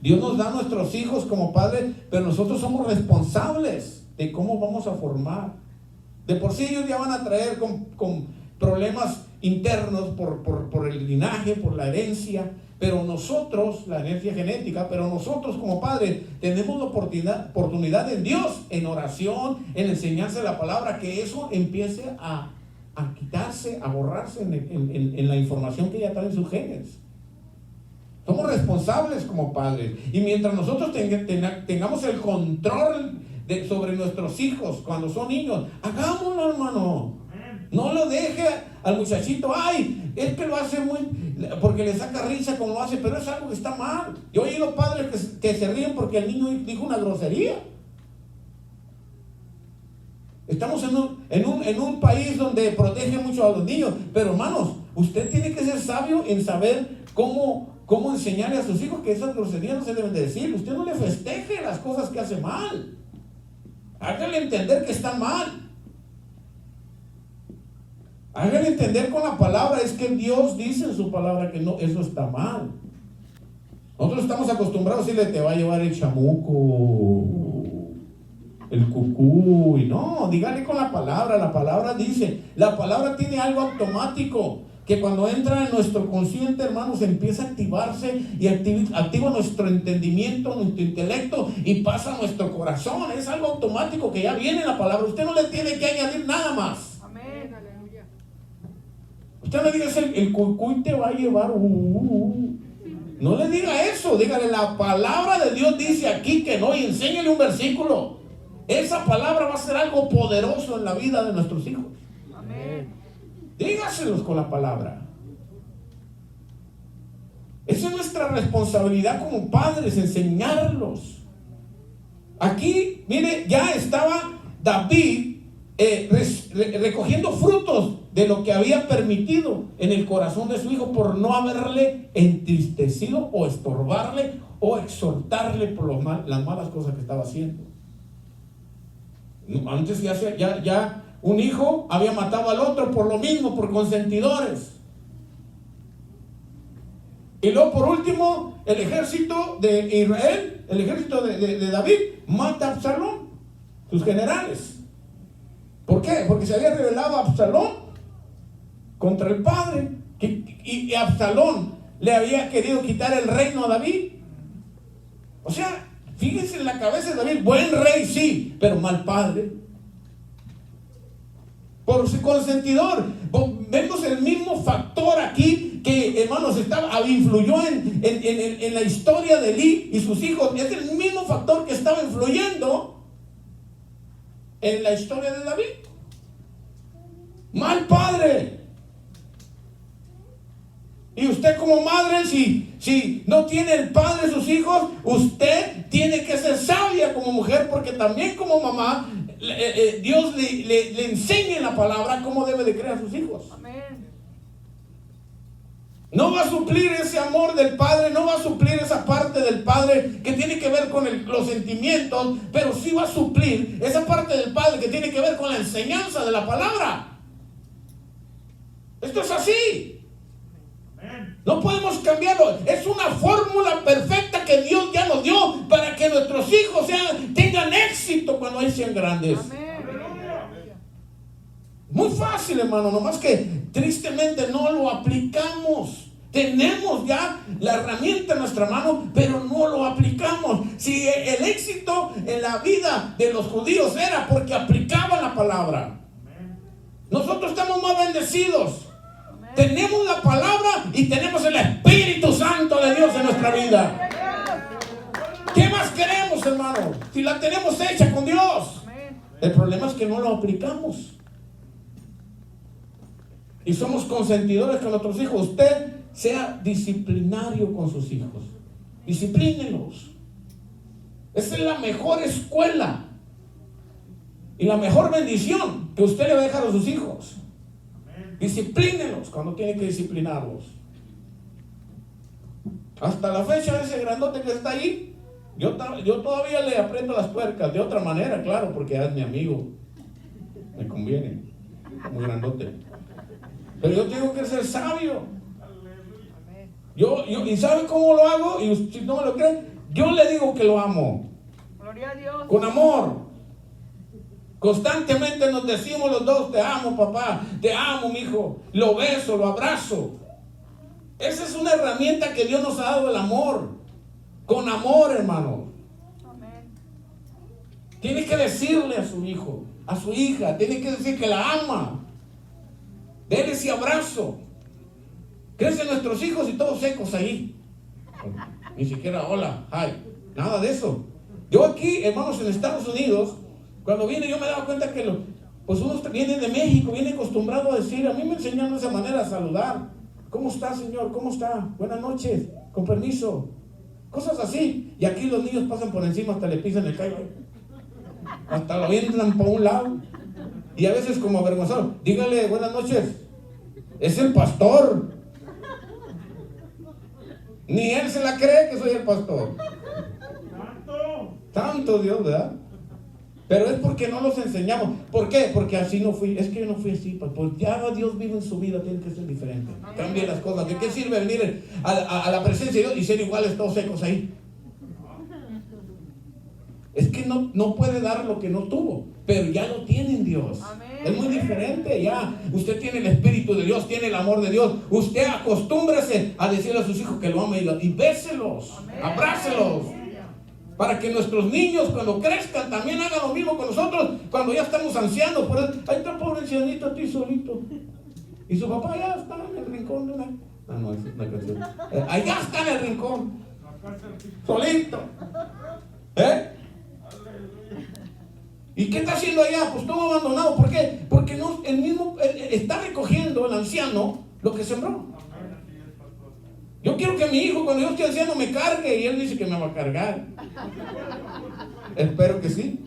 Dios nos da a nuestros hijos como padres, pero nosotros somos responsables de cómo vamos a formar. De por sí ellos ya van a traer con problemas internos por el linaje, por la herencia, pero nosotros, la herencia genética, pero nosotros como padres tenemos la oportunidad en Dios, en oración, en enseñanza de la palabra, que eso empiece a a quitarse, a borrarse en la información que ya traen sus genes. Somos responsables como padres. Y mientras nosotros tengamos el control sobre nuestros hijos cuando son niños, hagámoslo, hermano. No lo deje al muchachito, ay, es que lo hace porque le saca risa como lo hace, pero es algo que está mal. Yo he oído padres que se ríen porque el niño dijo una grosería. Estamos en un país donde protege mucho a los niños, pero hermanos, usted tiene que ser sabio en saber cómo enseñarle a sus hijos que esas groserías no se deben de decir. Usted no le festeje las cosas que hace mal. Hágale entender que está mal. Hágale entender con la palabra. Es que Dios dice en su palabra que no, eso está mal. Nosotros estamos acostumbrados a decirle, te va a llevar el chamuco, el cucú. Y no, dígale con la palabra. La palabra dice, la palabra tiene algo automático que cuando entra en nuestro consciente, hermanos, empieza a activarse y activa nuestro entendimiento, nuestro intelecto y pasa a nuestro corazón. Es algo automático que ya viene en la palabra. Usted no le tiene que añadir nada más. Amén, aleluya. Usted no diga, el cucuy te va a llevar. No le diga eso. Dígale, la palabra de Dios dice aquí que no, y enséñale un versículo. Esa palabra va a ser algo poderoso en la vida de nuestros hijos. Amén. Dígaselos con la palabra. Esa es nuestra responsabilidad como padres, enseñarlos. Aquí, mire, ya estaba David recogiendo frutos de lo que había permitido en el corazón de su hijo por no haberle entristecido o estorbarle o exhortarle por las malas cosas que estaba haciendo. Antes ya un hijo había matado al otro por lo mismo, por consentidores. Y luego por último, el ejército de Israel, el ejército de David, mata a Absalón, sus generales. ¿Por qué? Porque se había rebelado a Absalón contra el padre. Y Absalón le había querido quitar el reino a David. O sea, fíjense en la cabeza de David, buen rey sí, pero mal padre. Por su consentidor. Vemos el mismo factor aquí que, hermanos, influyó en la historia de Elí y sus hijos. Es el mismo factor que estaba influyendo en la historia de David. Mal padre. Y usted como madre, si no tiene el padre de sus hijos, usted tiene que ser sabia como mujer, porque también como mamá, Dios le enseña en la palabra cómo debe de criar a sus hijos. Amén. No va a suplir ese amor del padre, no va a suplir esa parte del padre que tiene que ver con los sentimientos, pero sí va a suplir esa parte del padre que tiene que ver con la enseñanza de la palabra. Esto es así. No podemos cambiarlo. Es una fórmula perfecta que Dios ya nos dio para que nuestros hijos tengan éxito cuando ellos sean grandes. Amén. Muy fácil, hermano, nomás que tristemente no lo aplicamos. Tenemos ya la herramienta en nuestra mano, pero no lo aplicamos. Si el éxito en la vida de los judíos era porque aplicaban la palabra, nosotros estamos más bendecidos. Tenemos la palabra y tenemos el Espíritu Santo de Dios en nuestra vida. ¿Qué más queremos, hermano? Si la tenemos hecha con Dios. El problema es que no lo aplicamos. Y somos consentidores con nuestros hijos. Usted sea disciplinario con sus hijos. Disciplínelos. Esa es la mejor escuela y la mejor bendición que usted le va a dejar a sus hijos. Disciplínelos cuando tiene que disciplinarlos. Hasta la fecha, ese grandote que está ahí, yo todavía le aprendo las tuercas de otra manera, claro, porque es mi amigo. Me conviene. Muy grandote. Pero yo tengo que ser sabio. ¿Y sabe cómo lo hago? Y si no me lo creen, yo le digo que lo amo. Gloria a Dios. Con amor. Constantemente nos decimos los dos, te amo papá, te amo mi hijo, lo beso, lo abrazo. Esa es una herramienta que Dios nos ha dado, el amor. Con amor, hermano. Amén. Tiene que decirle a su hijo, a su hija, tiene que decir que la ama. Dele ese abrazo. Crecen nuestros hijos y todos secos ahí. Ni siquiera hola, hi, nada de eso. Yo aquí, hermanos, en Estados Unidos, cuando vine yo me daba cuenta que pues uno viene de México, viene acostumbrado a decir, a mí me enseñaron de esa manera a saludar. ¿Cómo está, señor? ¿Cómo está? Buenas noches, con permiso. Cosas así. Y aquí los niños pasan por encima, hasta le pisan el callo. Hasta lo avientan por un lado. Y a veces como avergonzado, dígale buenas noches. Es el pastor. Ni él se la cree que soy el pastor. Santo Dios, ¿verdad? Pero es porque no los enseñamos. ¿Por qué? Porque así no fui. Es que yo no fui así. Pues ya Dios vive en su vida, tiene que ser diferente. Cambie las cosas. ¿De qué sirve venir a la presencia de Dios y ser iguales todos secos ahí? Es que no puede dar lo que no tuvo, pero ya lo tiene en Dios. Es muy diferente ya. Usted tiene el Espíritu de Dios, tiene el amor de Dios. Usted acostúmbrese a decirle a sus hijos que lo ama y béselos, abrácelos. Para que nuestros niños cuando crezcan también hagan lo mismo con nosotros cuando ya estamos ancianos. Por eso, ahí está pobre ancianito a ti solito. Y su papá ya está en el rincón de una... no, es una canción. Allá está en el rincón. Solito. ¿Y qué está haciendo allá? Pues todo abandonado. ¿Por qué? Porque no, el mismo está recogiendo el anciano lo que sembró. Yo quiero que mi hijo cuando yo esté anciano me cargue y él dice que me va a cargar. Espero que sí.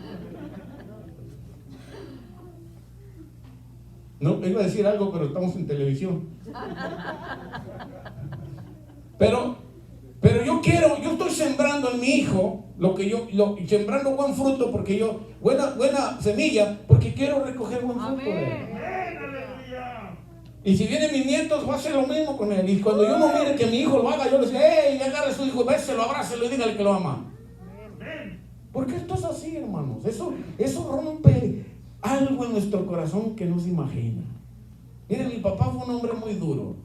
No, iba a decir algo, pero estamos en televisión. Pero yo estoy sembrando en mi hijo sembrando buen fruto porque buena semilla, porque quiero recoger buen fruto de él. Y si vienen mis nietos, va a hacer lo mismo con él. Y cuando yo no mire que mi hijo lo haga, yo le digo, hey, agarre a su hijo, béselo, abrácelo y dígale que lo ama. Porque esto es así, hermanos. Eso rompe algo en nuestro corazón que no se imagina. Miren, mi papá fue un hombre muy duro.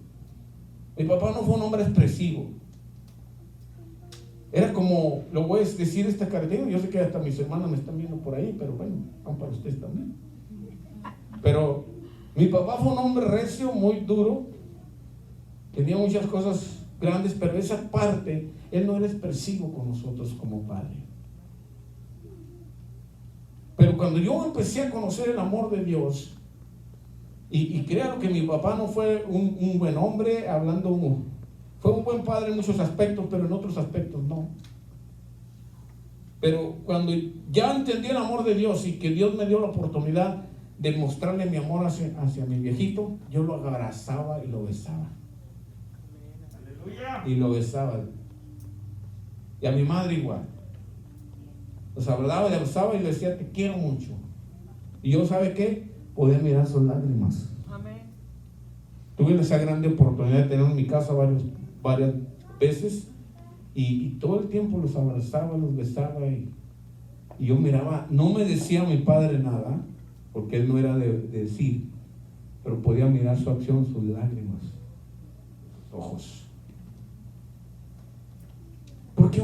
Mi papá no fue un hombre expresivo. Era como, lo voy a decir esta carretera, yo sé que hasta mis hermanas me están viendo por ahí, pero bueno, van para ustedes también. Pero mi papá fue un hombre recio, muy duro, tenía muchas cosas grandes, pero esa parte, él no era expresivo con nosotros como padre. Pero cuando yo empecé a conocer el amor de Dios, y créanlo que mi papá no fue un buen hombre, fue un buen padre en muchos aspectos, pero en otros aspectos no. Pero cuando ya entendí el amor de Dios y que Dios me dio la oportunidad de mostrarle mi amor hacia mi viejito, yo lo abrazaba y lo besaba. Y lo besaba. Y a mi madre igual. Los abrazaba y le besaba y le decía, te quiero mucho. Y yo, ¿sabe qué? Podía mirar sus lágrimas. Amén. Tuve esa grande oportunidad de tener en mi casa varias veces y todo el tiempo los abrazaba, los besaba y yo miraba, no me decía mi padre nada, porque él no era de decir, pero podía mirar su acción, sus lágrimas, sus ojos. Porque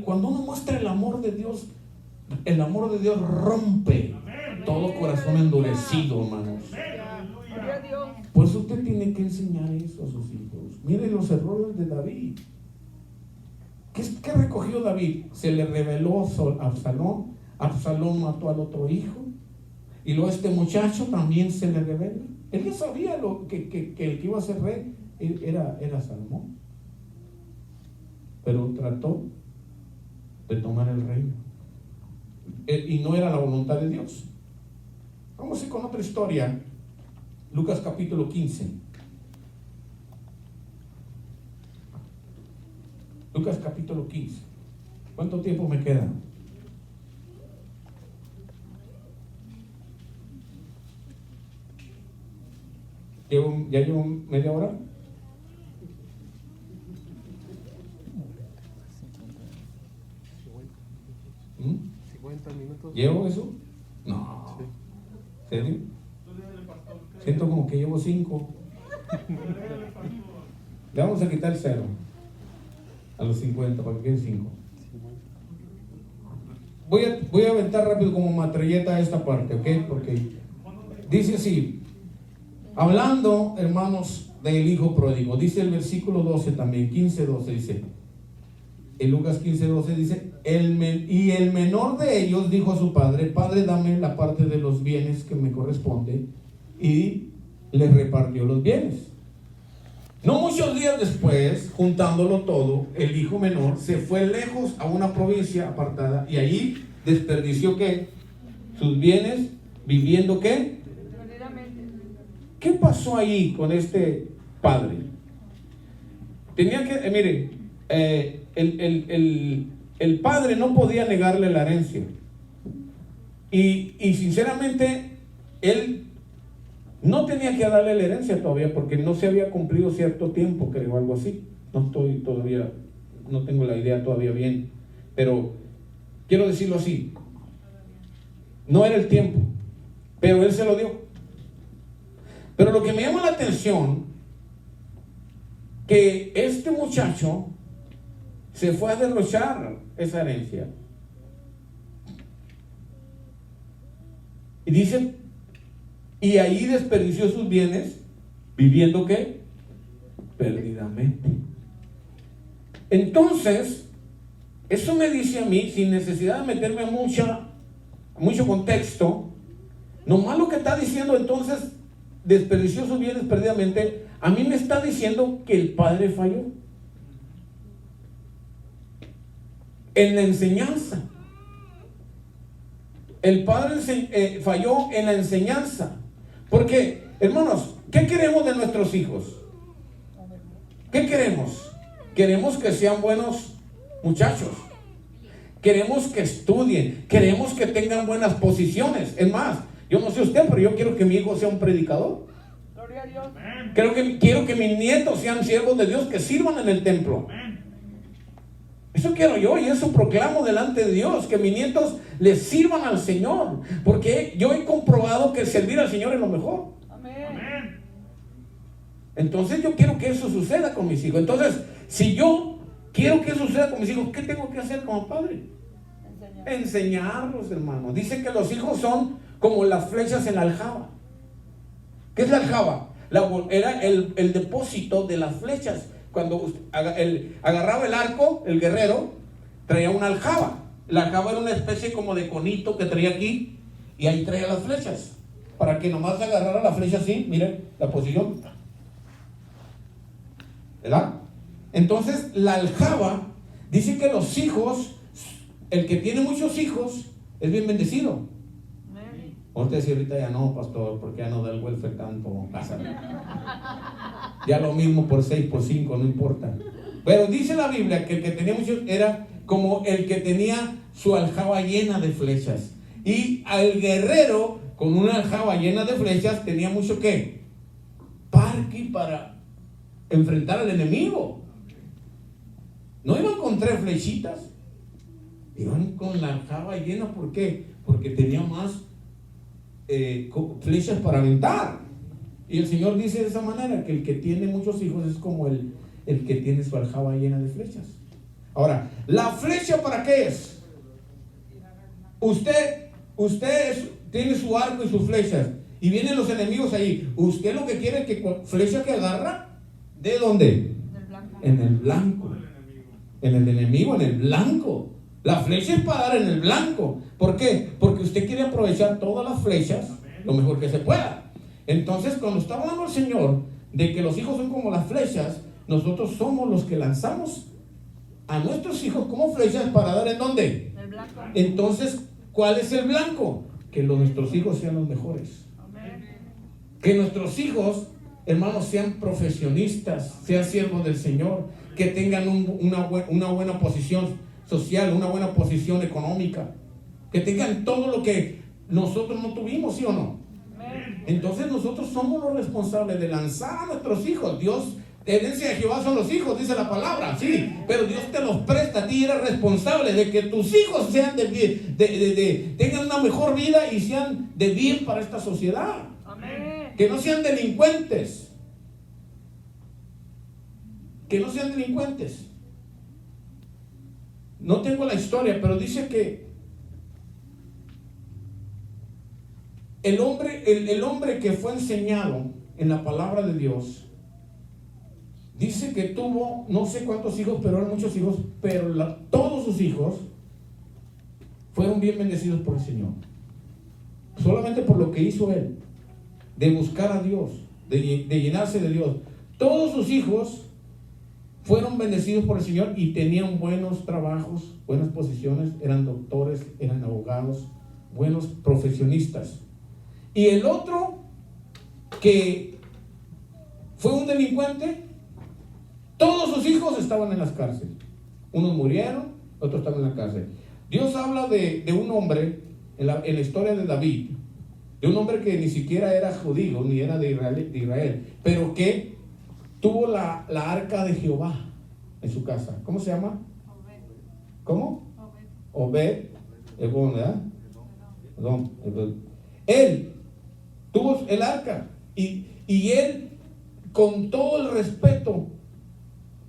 cuando uno muestra el amor de Dios rompe todo corazón endurecido, hermanos. Por eso usted tiene que enseñar eso a sus hijos. Miren los errores de David. ¿Qué recogió David? Se le reveló a Absalón. Absalón mató al otro hijo. Y luego este muchacho también se le revela. Él ya sabía que el que iba a ser rey era Salomón. Pero trató de tomar el reino. Y no era la voluntad de Dios. Vamos a ir con otra historia. Lucas capítulo 15. Lucas capítulo 15. ¿Cuánto tiempo me queda? ¿Ya llevo media hora? ¿Mm? 50 minutos. ¿Llevo eso? No. Sí. ¿Serio? Siento como que llevo 5. Le vamos a quitar el 0 a los 50 para que queden 5. Voy a aventar rápido como matralleta esta parte, ¿ok? Porque dice así: Hablando, hermanos, del hijo pródigo, dice el versículo 12 también, 15-12 dice, en Lucas 15-12 dice, y el menor de ellos dijo a su padre, Padre, dame la parte de los bienes que me corresponde, y le repartió los bienes. No muchos días después, juntándolo todo, el hijo menor se fue lejos a una provincia apartada, y allí desperdició ¿qué? Sus bienes, viviendo ¿qué? ¿Qué pasó ahí con este padre? Tenía que, miren, el padre no podía negarle la herencia. Y sinceramente, él no tenía que darle la herencia todavía, porque no se había cumplido cierto tiempo, creo, algo así. No estoy todavía, no tengo la idea todavía bien, pero quiero decirlo así. No era el tiempo, pero él se lo dio. Pero lo que me llama la atención, que este muchacho se fue a derrochar esa herencia. Y dice, y ahí desperdició sus bienes, viviendo ¿qué? Perdidamente. Entonces, eso me dice a mí, sin necesidad de meterme mucho contexto, nomás lo que está diciendo entonces, desperdició sus bienes perdidamente, a mí me está diciendo que el padre falló en la enseñanza. El padre falló en la enseñanza. Porque, hermanos, ¿qué queremos de nuestros hijos? ¿Qué queremos? Queremos que sean buenos muchachos. Queremos que estudien. Queremos que tengan buenas posiciones. Es más, yo no sé usted, pero yo quiero que mi hijo sea un predicador. Gloria a Dios. Quiero que mis nietos sean siervos de Dios, que sirvan en el templo. Eso quiero yo, y eso proclamo delante de Dios, que mis nietos le sirvan al Señor, porque yo he comprobado que servir al Señor es lo mejor. Amén. Entonces yo quiero que eso suceda con mis hijos. Entonces, si yo quiero que eso suceda con mis hijos, ¿qué tengo que hacer como padre? Enseñarlos, hermanos. Dice que los hijos son como las flechas en la aljaba. ¿Qué es la aljaba? Era el depósito de las flechas. Cuando agarraba el arco, el guerrero traía una aljaba. La aljaba era una especie como de conito que traía aquí, y ahí traía las flechas, para que nomás agarrara la flecha así. Miren la posición, ¿verdad? Entonces la aljaba dice que los hijos, el que tiene muchos hijos es bien bendecido. Usted dice ahorita ya no, pastor, porque ya no da el welfare tanto. Ya lo mismo por 6, por 5, no importa. Pero dice la Biblia que el que tenía muchos era como el que tenía su aljaba llena de flechas. Y al guerrero con una aljaba llena de flechas tenía mucho ¿qué? Parque para enfrentar al enemigo. No iban con 3 flechitas, iban con la aljaba llena. ¿Por qué? Porque tenía más flechas para aventar. Y el Señor dice de esa manera que el que tiene muchos hijos es como el que tiene su aljaba llena de flechas. Ahora, ¿la flecha para qué es? Usted tiene su arco y sus flechas, y vienen los enemigos ahí. Usted lo que quiere es que flecha que agarra, ¿de dónde? En el blanco. En el enemigo, en el blanco. La flecha es para dar en el blanco. ¿Por qué? Porque usted quiere aprovechar todas las flechas lo mejor que se pueda. Entonces, cuando está hablando el Señor de que los hijos son como las flechas, nosotros somos los que lanzamos a nuestros hijos como flechas para dar ¿en dónde? El blanco. Entonces, ¿cuál es el blanco? Que nuestros hijos sean los mejores. Amén. Que nuestros hijos, hermanos, sean profesionistas, sean siervos del Señor, que tengan una buena posición social, una buena posición económica, que tengan todo lo que nosotros no tuvimos, ¿sí o no? Amén. Entonces nosotros somos los responsables de lanzar a nuestros hijos. Dios, herencia de Jehová son los hijos, dice la palabra, sí, pero Dios te los presta a ti, eres responsable de que tus hijos sean tengan una mejor vida y sean de bien para esta sociedad. Amén. Que no sean delincuentes. Que no sean delincuentes. No tengo la historia, pero dice que el hombre que fue enseñado en la palabra de Dios, dice que tuvo no sé cuántos hijos, pero eran muchos hijos, pero todos sus hijos fueron bien bendecidos por el Señor. Solamente por lo que hizo él, de buscar a Dios, de llenarse de Dios. Todos sus hijos fueron bendecidos por el Señor y tenían buenos trabajos, buenas posiciones, eran doctores, eran abogados, buenos profesionistas. Y el otro, que fue un delincuente, todos sus hijos estaban en las cárceles. Unos murieron, otros estaban en la cárcel. Dios habla de un hombre en la historia de David, de un hombre que ni siquiera era judío, ni era de Israel, pero que tuvo la arca de Jehová en su casa. ¿Cómo se llama? Obed. ¿Cómo? Obed. Obed, ¿verdad? Perdón, él tuvo el arca y él, con todo el respeto,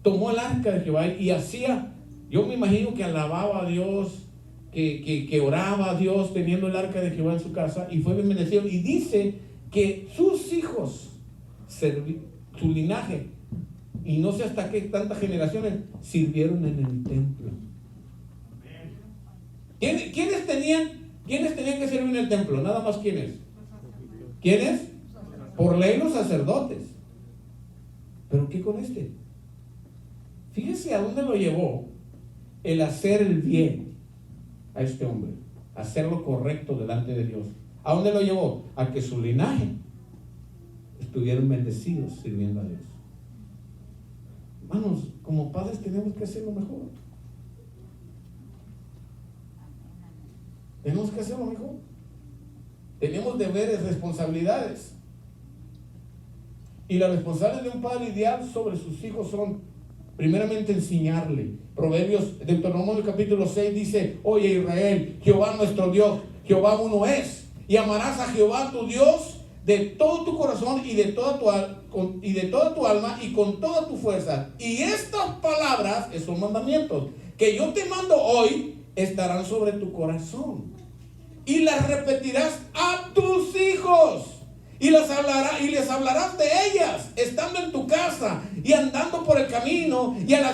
tomó el arca de Jehová y hacía, yo me imagino que alababa a Dios, que oraba a Dios teniendo el arca de Jehová en su casa, y fue bien bendecido. Y dice que sus hijos, su linaje, y no sé hasta qué tantas generaciones, sirvieron en el templo. ¿Quiénes tenían que servir en el templo? Nada más, ¿quiénes? ¿Quiénes? Por ley los sacerdotes. ¿Pero qué con este? Fíjese a dónde lo llevó el hacer el bien a este hombre, hacer lo correcto delante de Dios. ¿A dónde lo llevó? A que su linaje estuvieran bendecidos sirviendo a Dios. Hermanos, como padres tenemos que hacer lo mejor. Tenemos que hacer lo mejor. Tenemos deberes, responsabilidades. Y las responsabilidades de un padre ideal sobre sus hijos son, primeramente, enseñarle. Proverbios, Deuteronomio capítulo 6 dice: oye Israel, Jehová nuestro Dios, Jehová uno es, y amarás a Jehová tu Dios de todo tu corazón y de toda tu alma y con toda tu fuerza. Y estas palabras, que son mandamientos, que yo te mando hoy, estarán sobre tu corazón, y las repetirás a tus hijos. Y les hablarás de ellas estando en tu casa y andando por el camino y al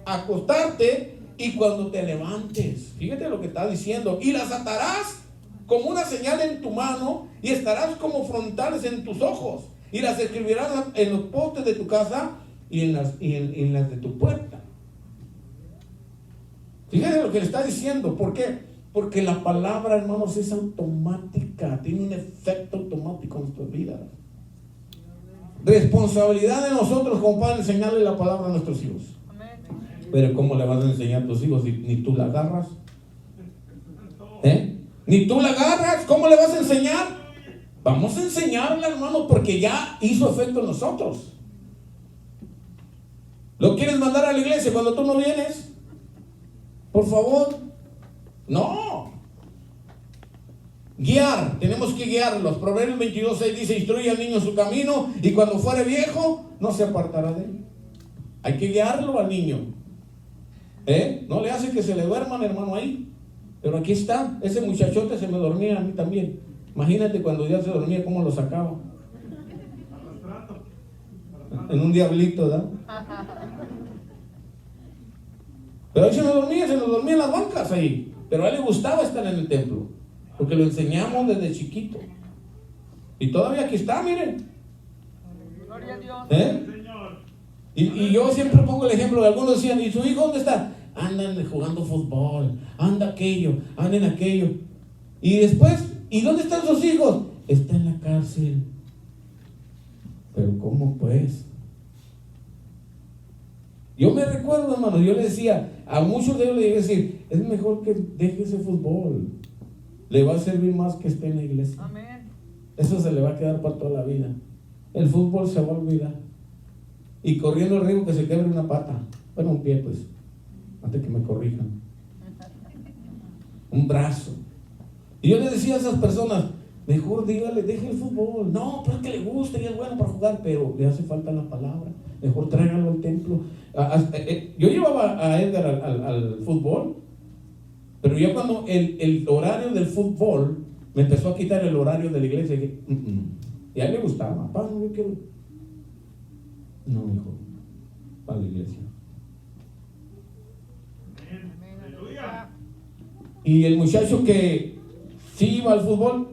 acostarte y cuando te levantes. Fíjate lo que está diciendo. Y las atarás como una señal en tu mano y estarás como frontales en tus ojos. Y las escribirás en los postes de tu casa y en las de tu puerta. Fíjate lo que le está diciendo. ¿Por qué? Porque la palabra, hermanos, es automática, tiene un efecto automático en nuestras vidas. Responsabilidad de nosotros como padres enseñarle la palabra a nuestros hijos. Pero ¿cómo le vas a enseñar a tus hijos si ni tú la agarras? Ni tú la agarras, ¿cómo le vas a enseñar? Vamos a enseñarle, hermano, porque ya hizo efecto en nosotros. ¿Lo quieres mandar a la iglesia cuando tú no vienes? Por favor. No. Guiar, tenemos que guiarlos. Proverbios 22:6 dice: instruye al niño en su camino y cuando fuere viejo no se apartará de él. Hay que guiarlo al niño. No le hace que se le duerman, hermano, ahí. Pero aquí está, ese muchachote se me dormía a mí también. Imagínate cuando ya se dormía, cómo lo sacaba. En un diablito, ¿verdad? Pero ahí se nos dormía en las bancas ahí. Pero a él le gustaba estar en el templo, porque lo enseñamos desde chiquito. Y todavía aquí está, miren. Gloria a Dios. Y yo siempre pongo el ejemplo de algunos decían: ¿y su hijo dónde está? Andan jugando fútbol, anda en aquello. Y después, ¿y dónde están sus hijos? Está en la cárcel. Pero ¿cómo pues? Yo me recuerdo, hermano, yo le decía, a muchos de ellos le iba a decir: es mejor que deje ese fútbol, le va a servir más que esté en la iglesia. Amén. Eso se le va a quedar para toda la vida. El fútbol se va a olvidar. Y corriendo el riesgo que se quebre una pata. Bueno, un pie, pues, antes que me corrijan. Un brazo. Y yo le decía a esas personas: mejor dígale, deje el fútbol. No, pero es que le gusta y es bueno para jugar, pero le hace falta la palabra. Mejor tráiganlo al templo. Yo llevaba a Edgar al fútbol, pero ya cuando el horario del fútbol me empezó a quitar el horario de la iglesia. Y dije, y a él le gustaba, papá, no, yo quiero. No, hijo, para la iglesia. Y el muchacho que sí iba al fútbol,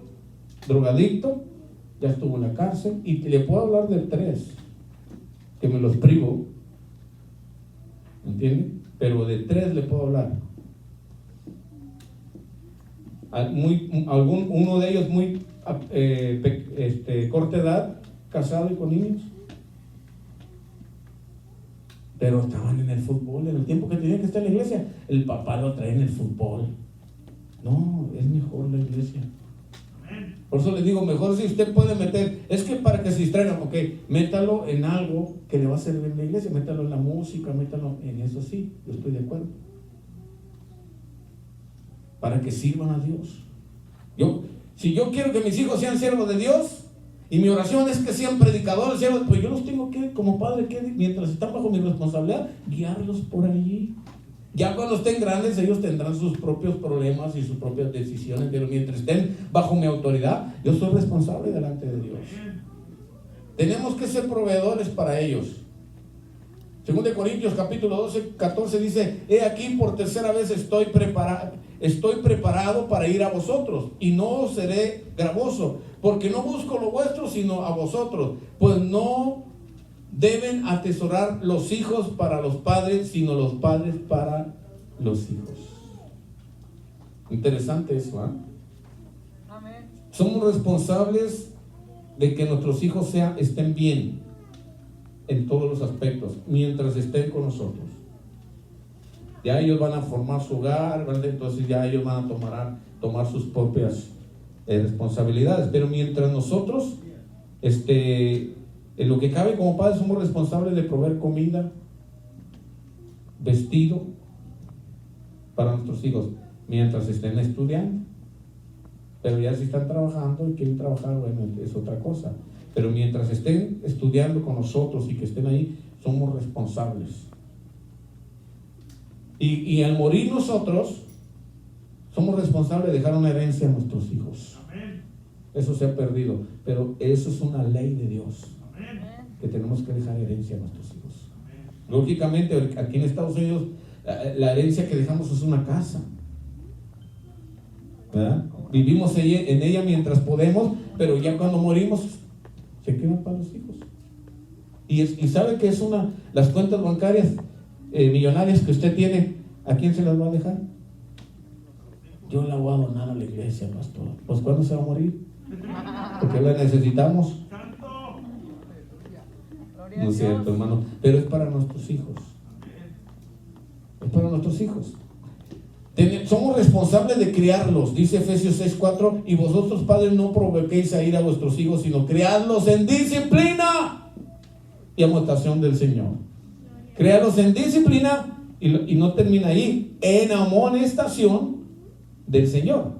drogadicto, ya estuvo en la cárcel. Y le puedo hablar de 3 que me los privo, ¿entiendes? Pero de 3 le puedo hablar. Uno de ellos muy corta edad, casado y con niños, pero estaban en el fútbol. En el tiempo que tenían que estar en la iglesia, el papá lo traía en el fútbol. No, es mejor la iglesia. Por eso les digo, mejor si usted puede meter, es que para que se distraigan, ok, métalo en algo que le va a servir en la iglesia, métalo en la música, métalo en eso, sí, yo estoy de acuerdo. Para que sirvan a Dios. Si yo quiero que mis hijos sean siervos de Dios, y mi oración es que sean predicadores, pues yo los tengo que, como padre, que mientras están bajo mi responsabilidad, guiarlos por allí. Ya cuando estén grandes, ellos tendrán sus propios problemas y sus propias decisiones, pero mientras estén bajo mi autoridad, yo soy responsable delante de Dios. Tenemos que ser proveedores para ellos. 2 Corintios capítulo 12, 14 dice: he aquí por tercera vez estoy preparado para ir a vosotros, y no os seré gravoso, porque no busco lo vuestro, sino a vosotros, pues no deben atesorar los hijos para los padres, sino los padres para los hijos. Interesante eso, ¿eh? Amén. Somos responsables de que nuestros hijos estén bien en todos los aspectos, mientras estén con nosotros. Ya ellos van a formar su hogar, ¿verdad? Entonces ya ellos van a tomar sus propias responsabilidades, pero mientras nosotros en lo que cabe como padres somos responsables de proveer comida, vestido para nuestros hijos mientras estén estudiando. Pero ya si están trabajando y quieren trabajar, bueno, es otra cosa. Pero mientras estén estudiando con nosotros y que estén ahí, somos responsables. Y al morir nosotros, somos responsables de dejar una herencia a nuestros hijos. Eso se ha perdido, pero eso es una ley de Dios. Que tenemos que dejar herencia a nuestros hijos. Lógicamente, aquí en Estados Unidos, la herencia que dejamos es una casa, ¿verdad? Vivimos en ella mientras podemos, pero ya cuando morimos, se quedan para los hijos. Y sabe que es las cuentas bancarias millonarias que usted tiene, ¿a quién se las va a dejar? Yo la voy a donar a la iglesia, pastor. Pues ¿cuándo se va a morir? Porque la necesitamos. No es cierto, hermano, pero es para nuestros hijos. Es para nuestros hijos. Somos responsables de criarlos, dice Efesios 6:4, y vosotros padres no provoquéis a ir a vuestros hijos, sino criadlos en disciplina y amonestación del Señor. Criarlos en disciplina y no termina ahí, en amonestación del Señor,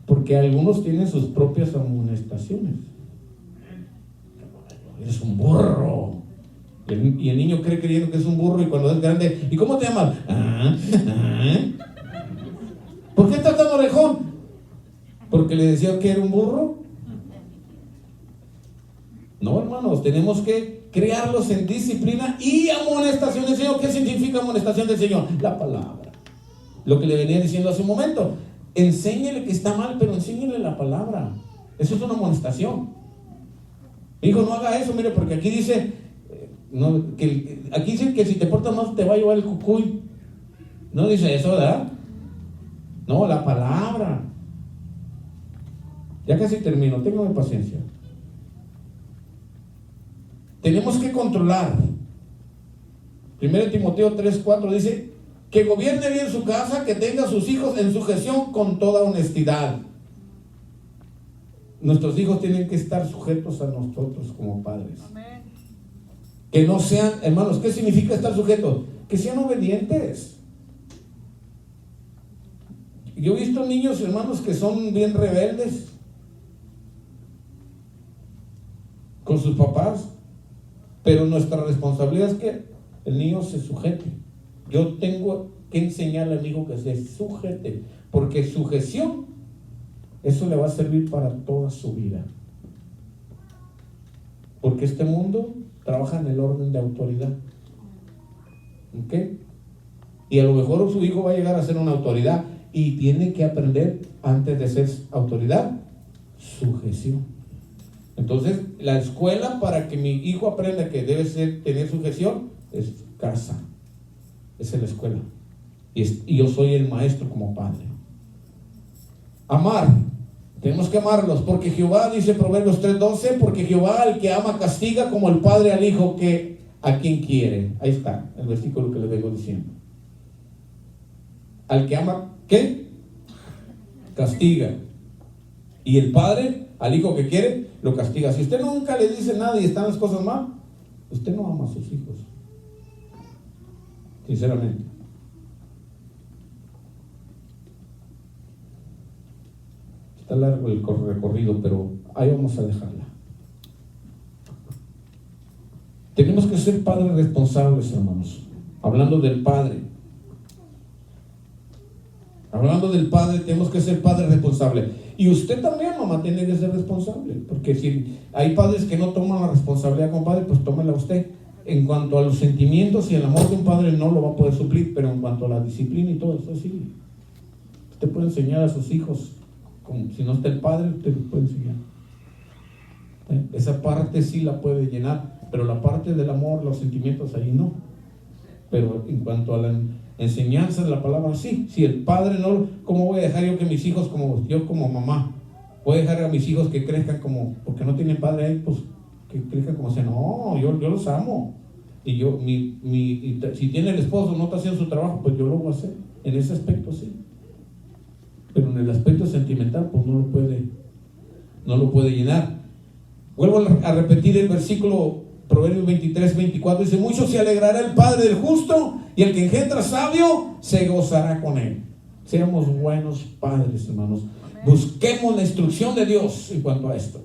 porque algunos tienen sus propias amonestaciones. Eres un burro. Y el niño creyendo que es un burro, y cuando es grande, ¿y cómo te llamas? ¿Por qué está tan orejón? ¿Porque le decía que era un burro? No, hermanos, tenemos que criarlos en disciplina y amonestación del Señor. ¿Qué significa amonestación del Señor? La palabra. Lo que le venía diciendo hace un momento. Enséñele que está mal, pero enséñele la palabra. Eso es una amonestación. Hijo, no haga eso, mire, porque aquí dice, aquí dice que si te portas mal te va a llevar el cucuy. No dice eso, ¿verdad? No, la palabra. Ya casi termino, téngame paciencia. Tenemos que controlar. 1 Timoteo 3:4 dice que gobierne bien su casa, que tenga a sus hijos en sujeción con toda honestidad. Nuestros hijos tienen que estar sujetos a nosotros como padres. Amén. Que no sean, hermanos, ¿qué significa estar sujetos? Que sean obedientes. Yo he visto niños, hermanos, que son bien rebeldes con sus papás, pero nuestra responsabilidad es que el niño se sujete. Yo tengo que enseñarle al hijo que se sujete, porque sujeción eso le va a servir para toda su vida. Porque este mundo trabaja en el orden de autoridad. ¿Ok? Y a lo mejor su hijo va a llegar a ser una autoridad y tiene que aprender, antes de ser autoridad, sujeción. Entonces, la escuela para que mi hijo aprenda que debe tener sujeción es casa. Esa es la escuela. Y yo soy el maestro como padre. Amar. Tenemos que amarlos, porque Jehová, dice Proverbios 3:12, porque Jehová al que ama castiga, como el padre al hijo que a quien quiere. Ahí está el versículo que les vengo diciendo. Al que ama, ¿qué? Castiga. Y el padre al hijo que quiere lo castiga. Si usted nunca le dice nada y están las cosas mal, usted no ama a sus hijos, sinceramente. Está largo el recorrido, pero ahí vamos a dejarla. Tenemos que ser padres responsables, hermanos. Hablando del padre, tenemos que ser padres responsables. Y usted también, mamá, tiene que ser responsable. Porque si hay padres que no toman la responsabilidad como padre, pues tómela usted. En cuanto a los sentimientos y el amor de un padre no lo va a poder suplir, pero en cuanto a la disciplina y todo eso, sí. Usted puede enseñar a sus hijos, como si no está el padre, usted los puede enseñar. Esa parte sí la puede llenar, pero la parte del amor, los sentimientos, ahí no. Pero en cuanto a la enseñanza de la palabra, sí. Si el padre no, ¿cómo voy a dejar yo que mis hijos, como yo como mamá, voy a dejar a mis hijos que crezcan como, porque no tienen padre ahí, pues que crezcan como sea? No, yo los amo. Y yo, si tiene el esposo, no está haciendo su trabajo, pues yo lo voy a hacer. En ese aspecto sí. Pero en el aspecto sentimental, pues no lo puede llenar. Vuelvo a repetir el versículo, Proverbios 23:24, dice: mucho se alegrará el padre del justo, y el que engendra sabio se gozará con él. Seamos buenos padres, hermanos. Busquemos la instrucción de Dios en cuanto a esto.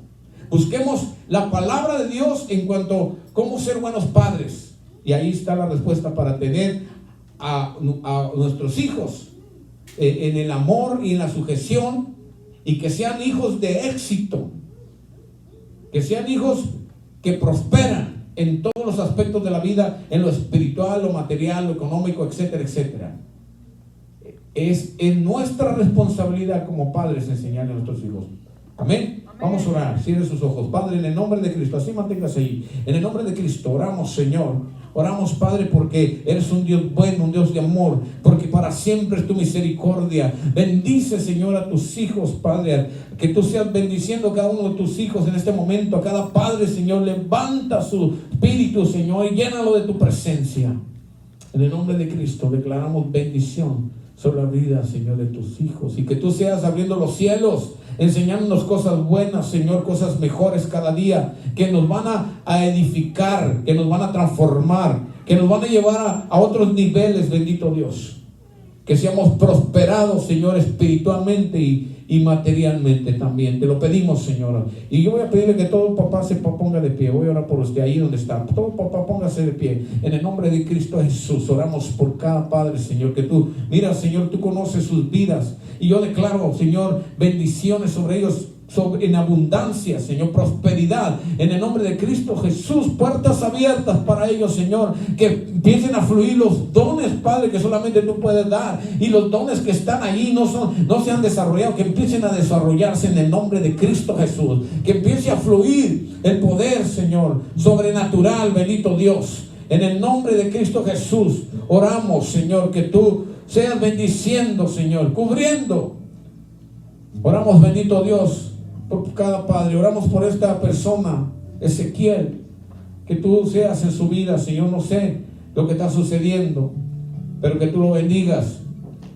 Busquemos la palabra de Dios en cuanto a cómo ser buenos padres. Y ahí está la respuesta para tener a nuestros hijos en el amor y en la sujeción, y que sean hijos de éxito, que sean hijos que prosperan en todos los aspectos de la vida, en lo espiritual, lo material, lo económico, etcétera, etcétera. Es en nuestra responsabilidad como padres enseñarle a nuestros hijos. Amén. Vamos a orar. Cierre sus ojos. Padre, en el nombre de Cristo, así manténgase ahí. En el nombre de Cristo oramos, Señor. Oramos, Padre, porque eres un Dios bueno, un Dios de amor, porque para siempre es tu misericordia. Bendice, Señor, a tus hijos, Padre, que tú seas bendiciendo a cada uno de tus hijos en este momento. A cada padre, Señor, levanta su espíritu, Señor, y llénalo de tu presencia. En el nombre de Cristo declaramos bendición sobre la vida, Señor, de tus hijos, y que tú seas abriendo los cielos, enseñándonos cosas buenas, Señor, cosas mejores cada día, que nos van a edificar, que nos van a transformar, que nos van a llevar a otros niveles, bendito Dios. Que seamos prosperados, Señor, espiritualmente y materialmente también. Te lo pedimos, Señor. Y yo voy a pedirle que todo papá se ponga de pie. Voy a orar por usted ahí donde está. Todo papá, póngase de pie. En el nombre de Cristo Jesús, oramos por cada padre, Señor. Que tú, mira, Señor, tú conoces sus vidas. Y yo declaro, Señor, bendiciones sobre ellos, en abundancia, Señor, prosperidad, en el nombre de Cristo Jesús, puertas abiertas para ellos, Señor, que empiecen a fluir los dones, Padre, que solamente tú puedes dar, y los dones que están ahí no se han desarrollado, que empiecen a desarrollarse en el nombre de Cristo Jesús, que empiece a fluir el poder, Señor, sobrenatural, bendito Dios, en el nombre de Cristo Jesús. Oramos, Señor, que tú seas bendiciendo, Señor, cubriendo. Oramos, bendito Dios, por cada padre. Oramos por esta persona, Ezequiel, que tú seas en su vida, Señor. No sé lo que está sucediendo, pero que tú lo bendigas.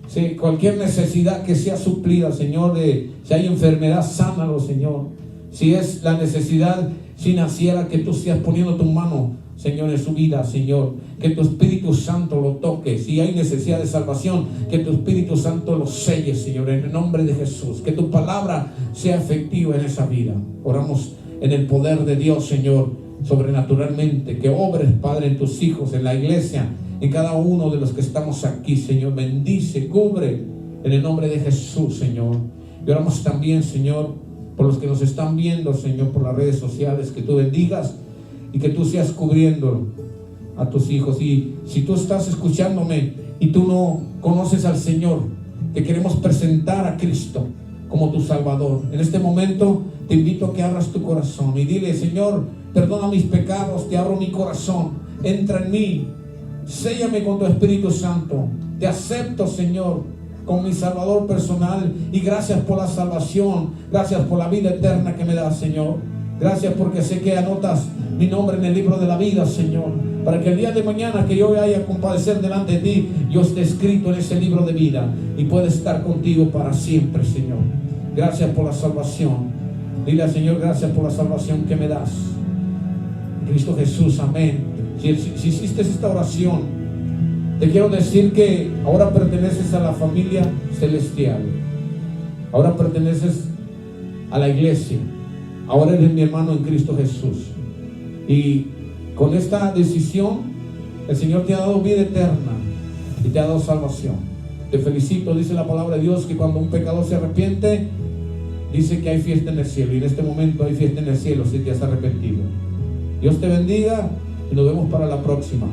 Si cualquier necesidad que sea suplida, Señor, si hay enfermedad, sánalo, Señor. Si es la necesidad financiera, que tú sigas poniendo tu mano, Señor, en su vida, Señor. Que tu Espíritu Santo lo toque. Si hay necesidad de salvación, que tu Espíritu Santo lo selle, Señor, en el nombre de Jesús. Que tu palabra sea efectiva en esa vida. Oramos en el poder de Dios, Señor, sobrenaturalmente. Que obres, Padre, en tus hijos, en la iglesia, en cada uno de los que estamos aquí, Señor. Bendice, cubre, en el nombre de Jesús, Señor. Y oramos también, Señor, por los que nos están viendo, Señor, por las redes sociales, que tú bendigas y que tú seas cubriendo a tus hijos. Y si tú estás escuchándome y tú no conoces al Señor, te queremos presentar a Cristo como tu Salvador. En este momento te invito a que abras tu corazón y dile: Señor, perdona mis pecados, te abro mi corazón, entra en mí, séllame con tu Espíritu Santo, te acepto, Señor, como mi Salvador personal, y gracias por la salvación, gracias por la vida eterna que me das, Señor. Gracias porque sé que anotas mi nombre en el libro de la vida, Señor, para que el día de mañana que yo vaya a comparecer delante de ti, yo esté escrito en ese libro de vida y pueda estar contigo para siempre, Señor. Gracias por la salvación. Dile al Señor: gracias por la salvación que me das, Cristo Jesús, amén. Si hiciste esta oración, te quiero decir que ahora perteneces a la familia celestial. Ahora perteneces a la iglesia. Ahora eres mi hermano en Cristo Jesús. Y con esta decisión, el Señor te ha dado vida eterna y te ha dado salvación. Te felicito. Dice la palabra de Dios que cuando un pecador se arrepiente, dice que hay fiesta en el cielo. Y en este momento hay fiesta en el cielo si te has arrepentido. Dios te bendiga y nos vemos para la próxima.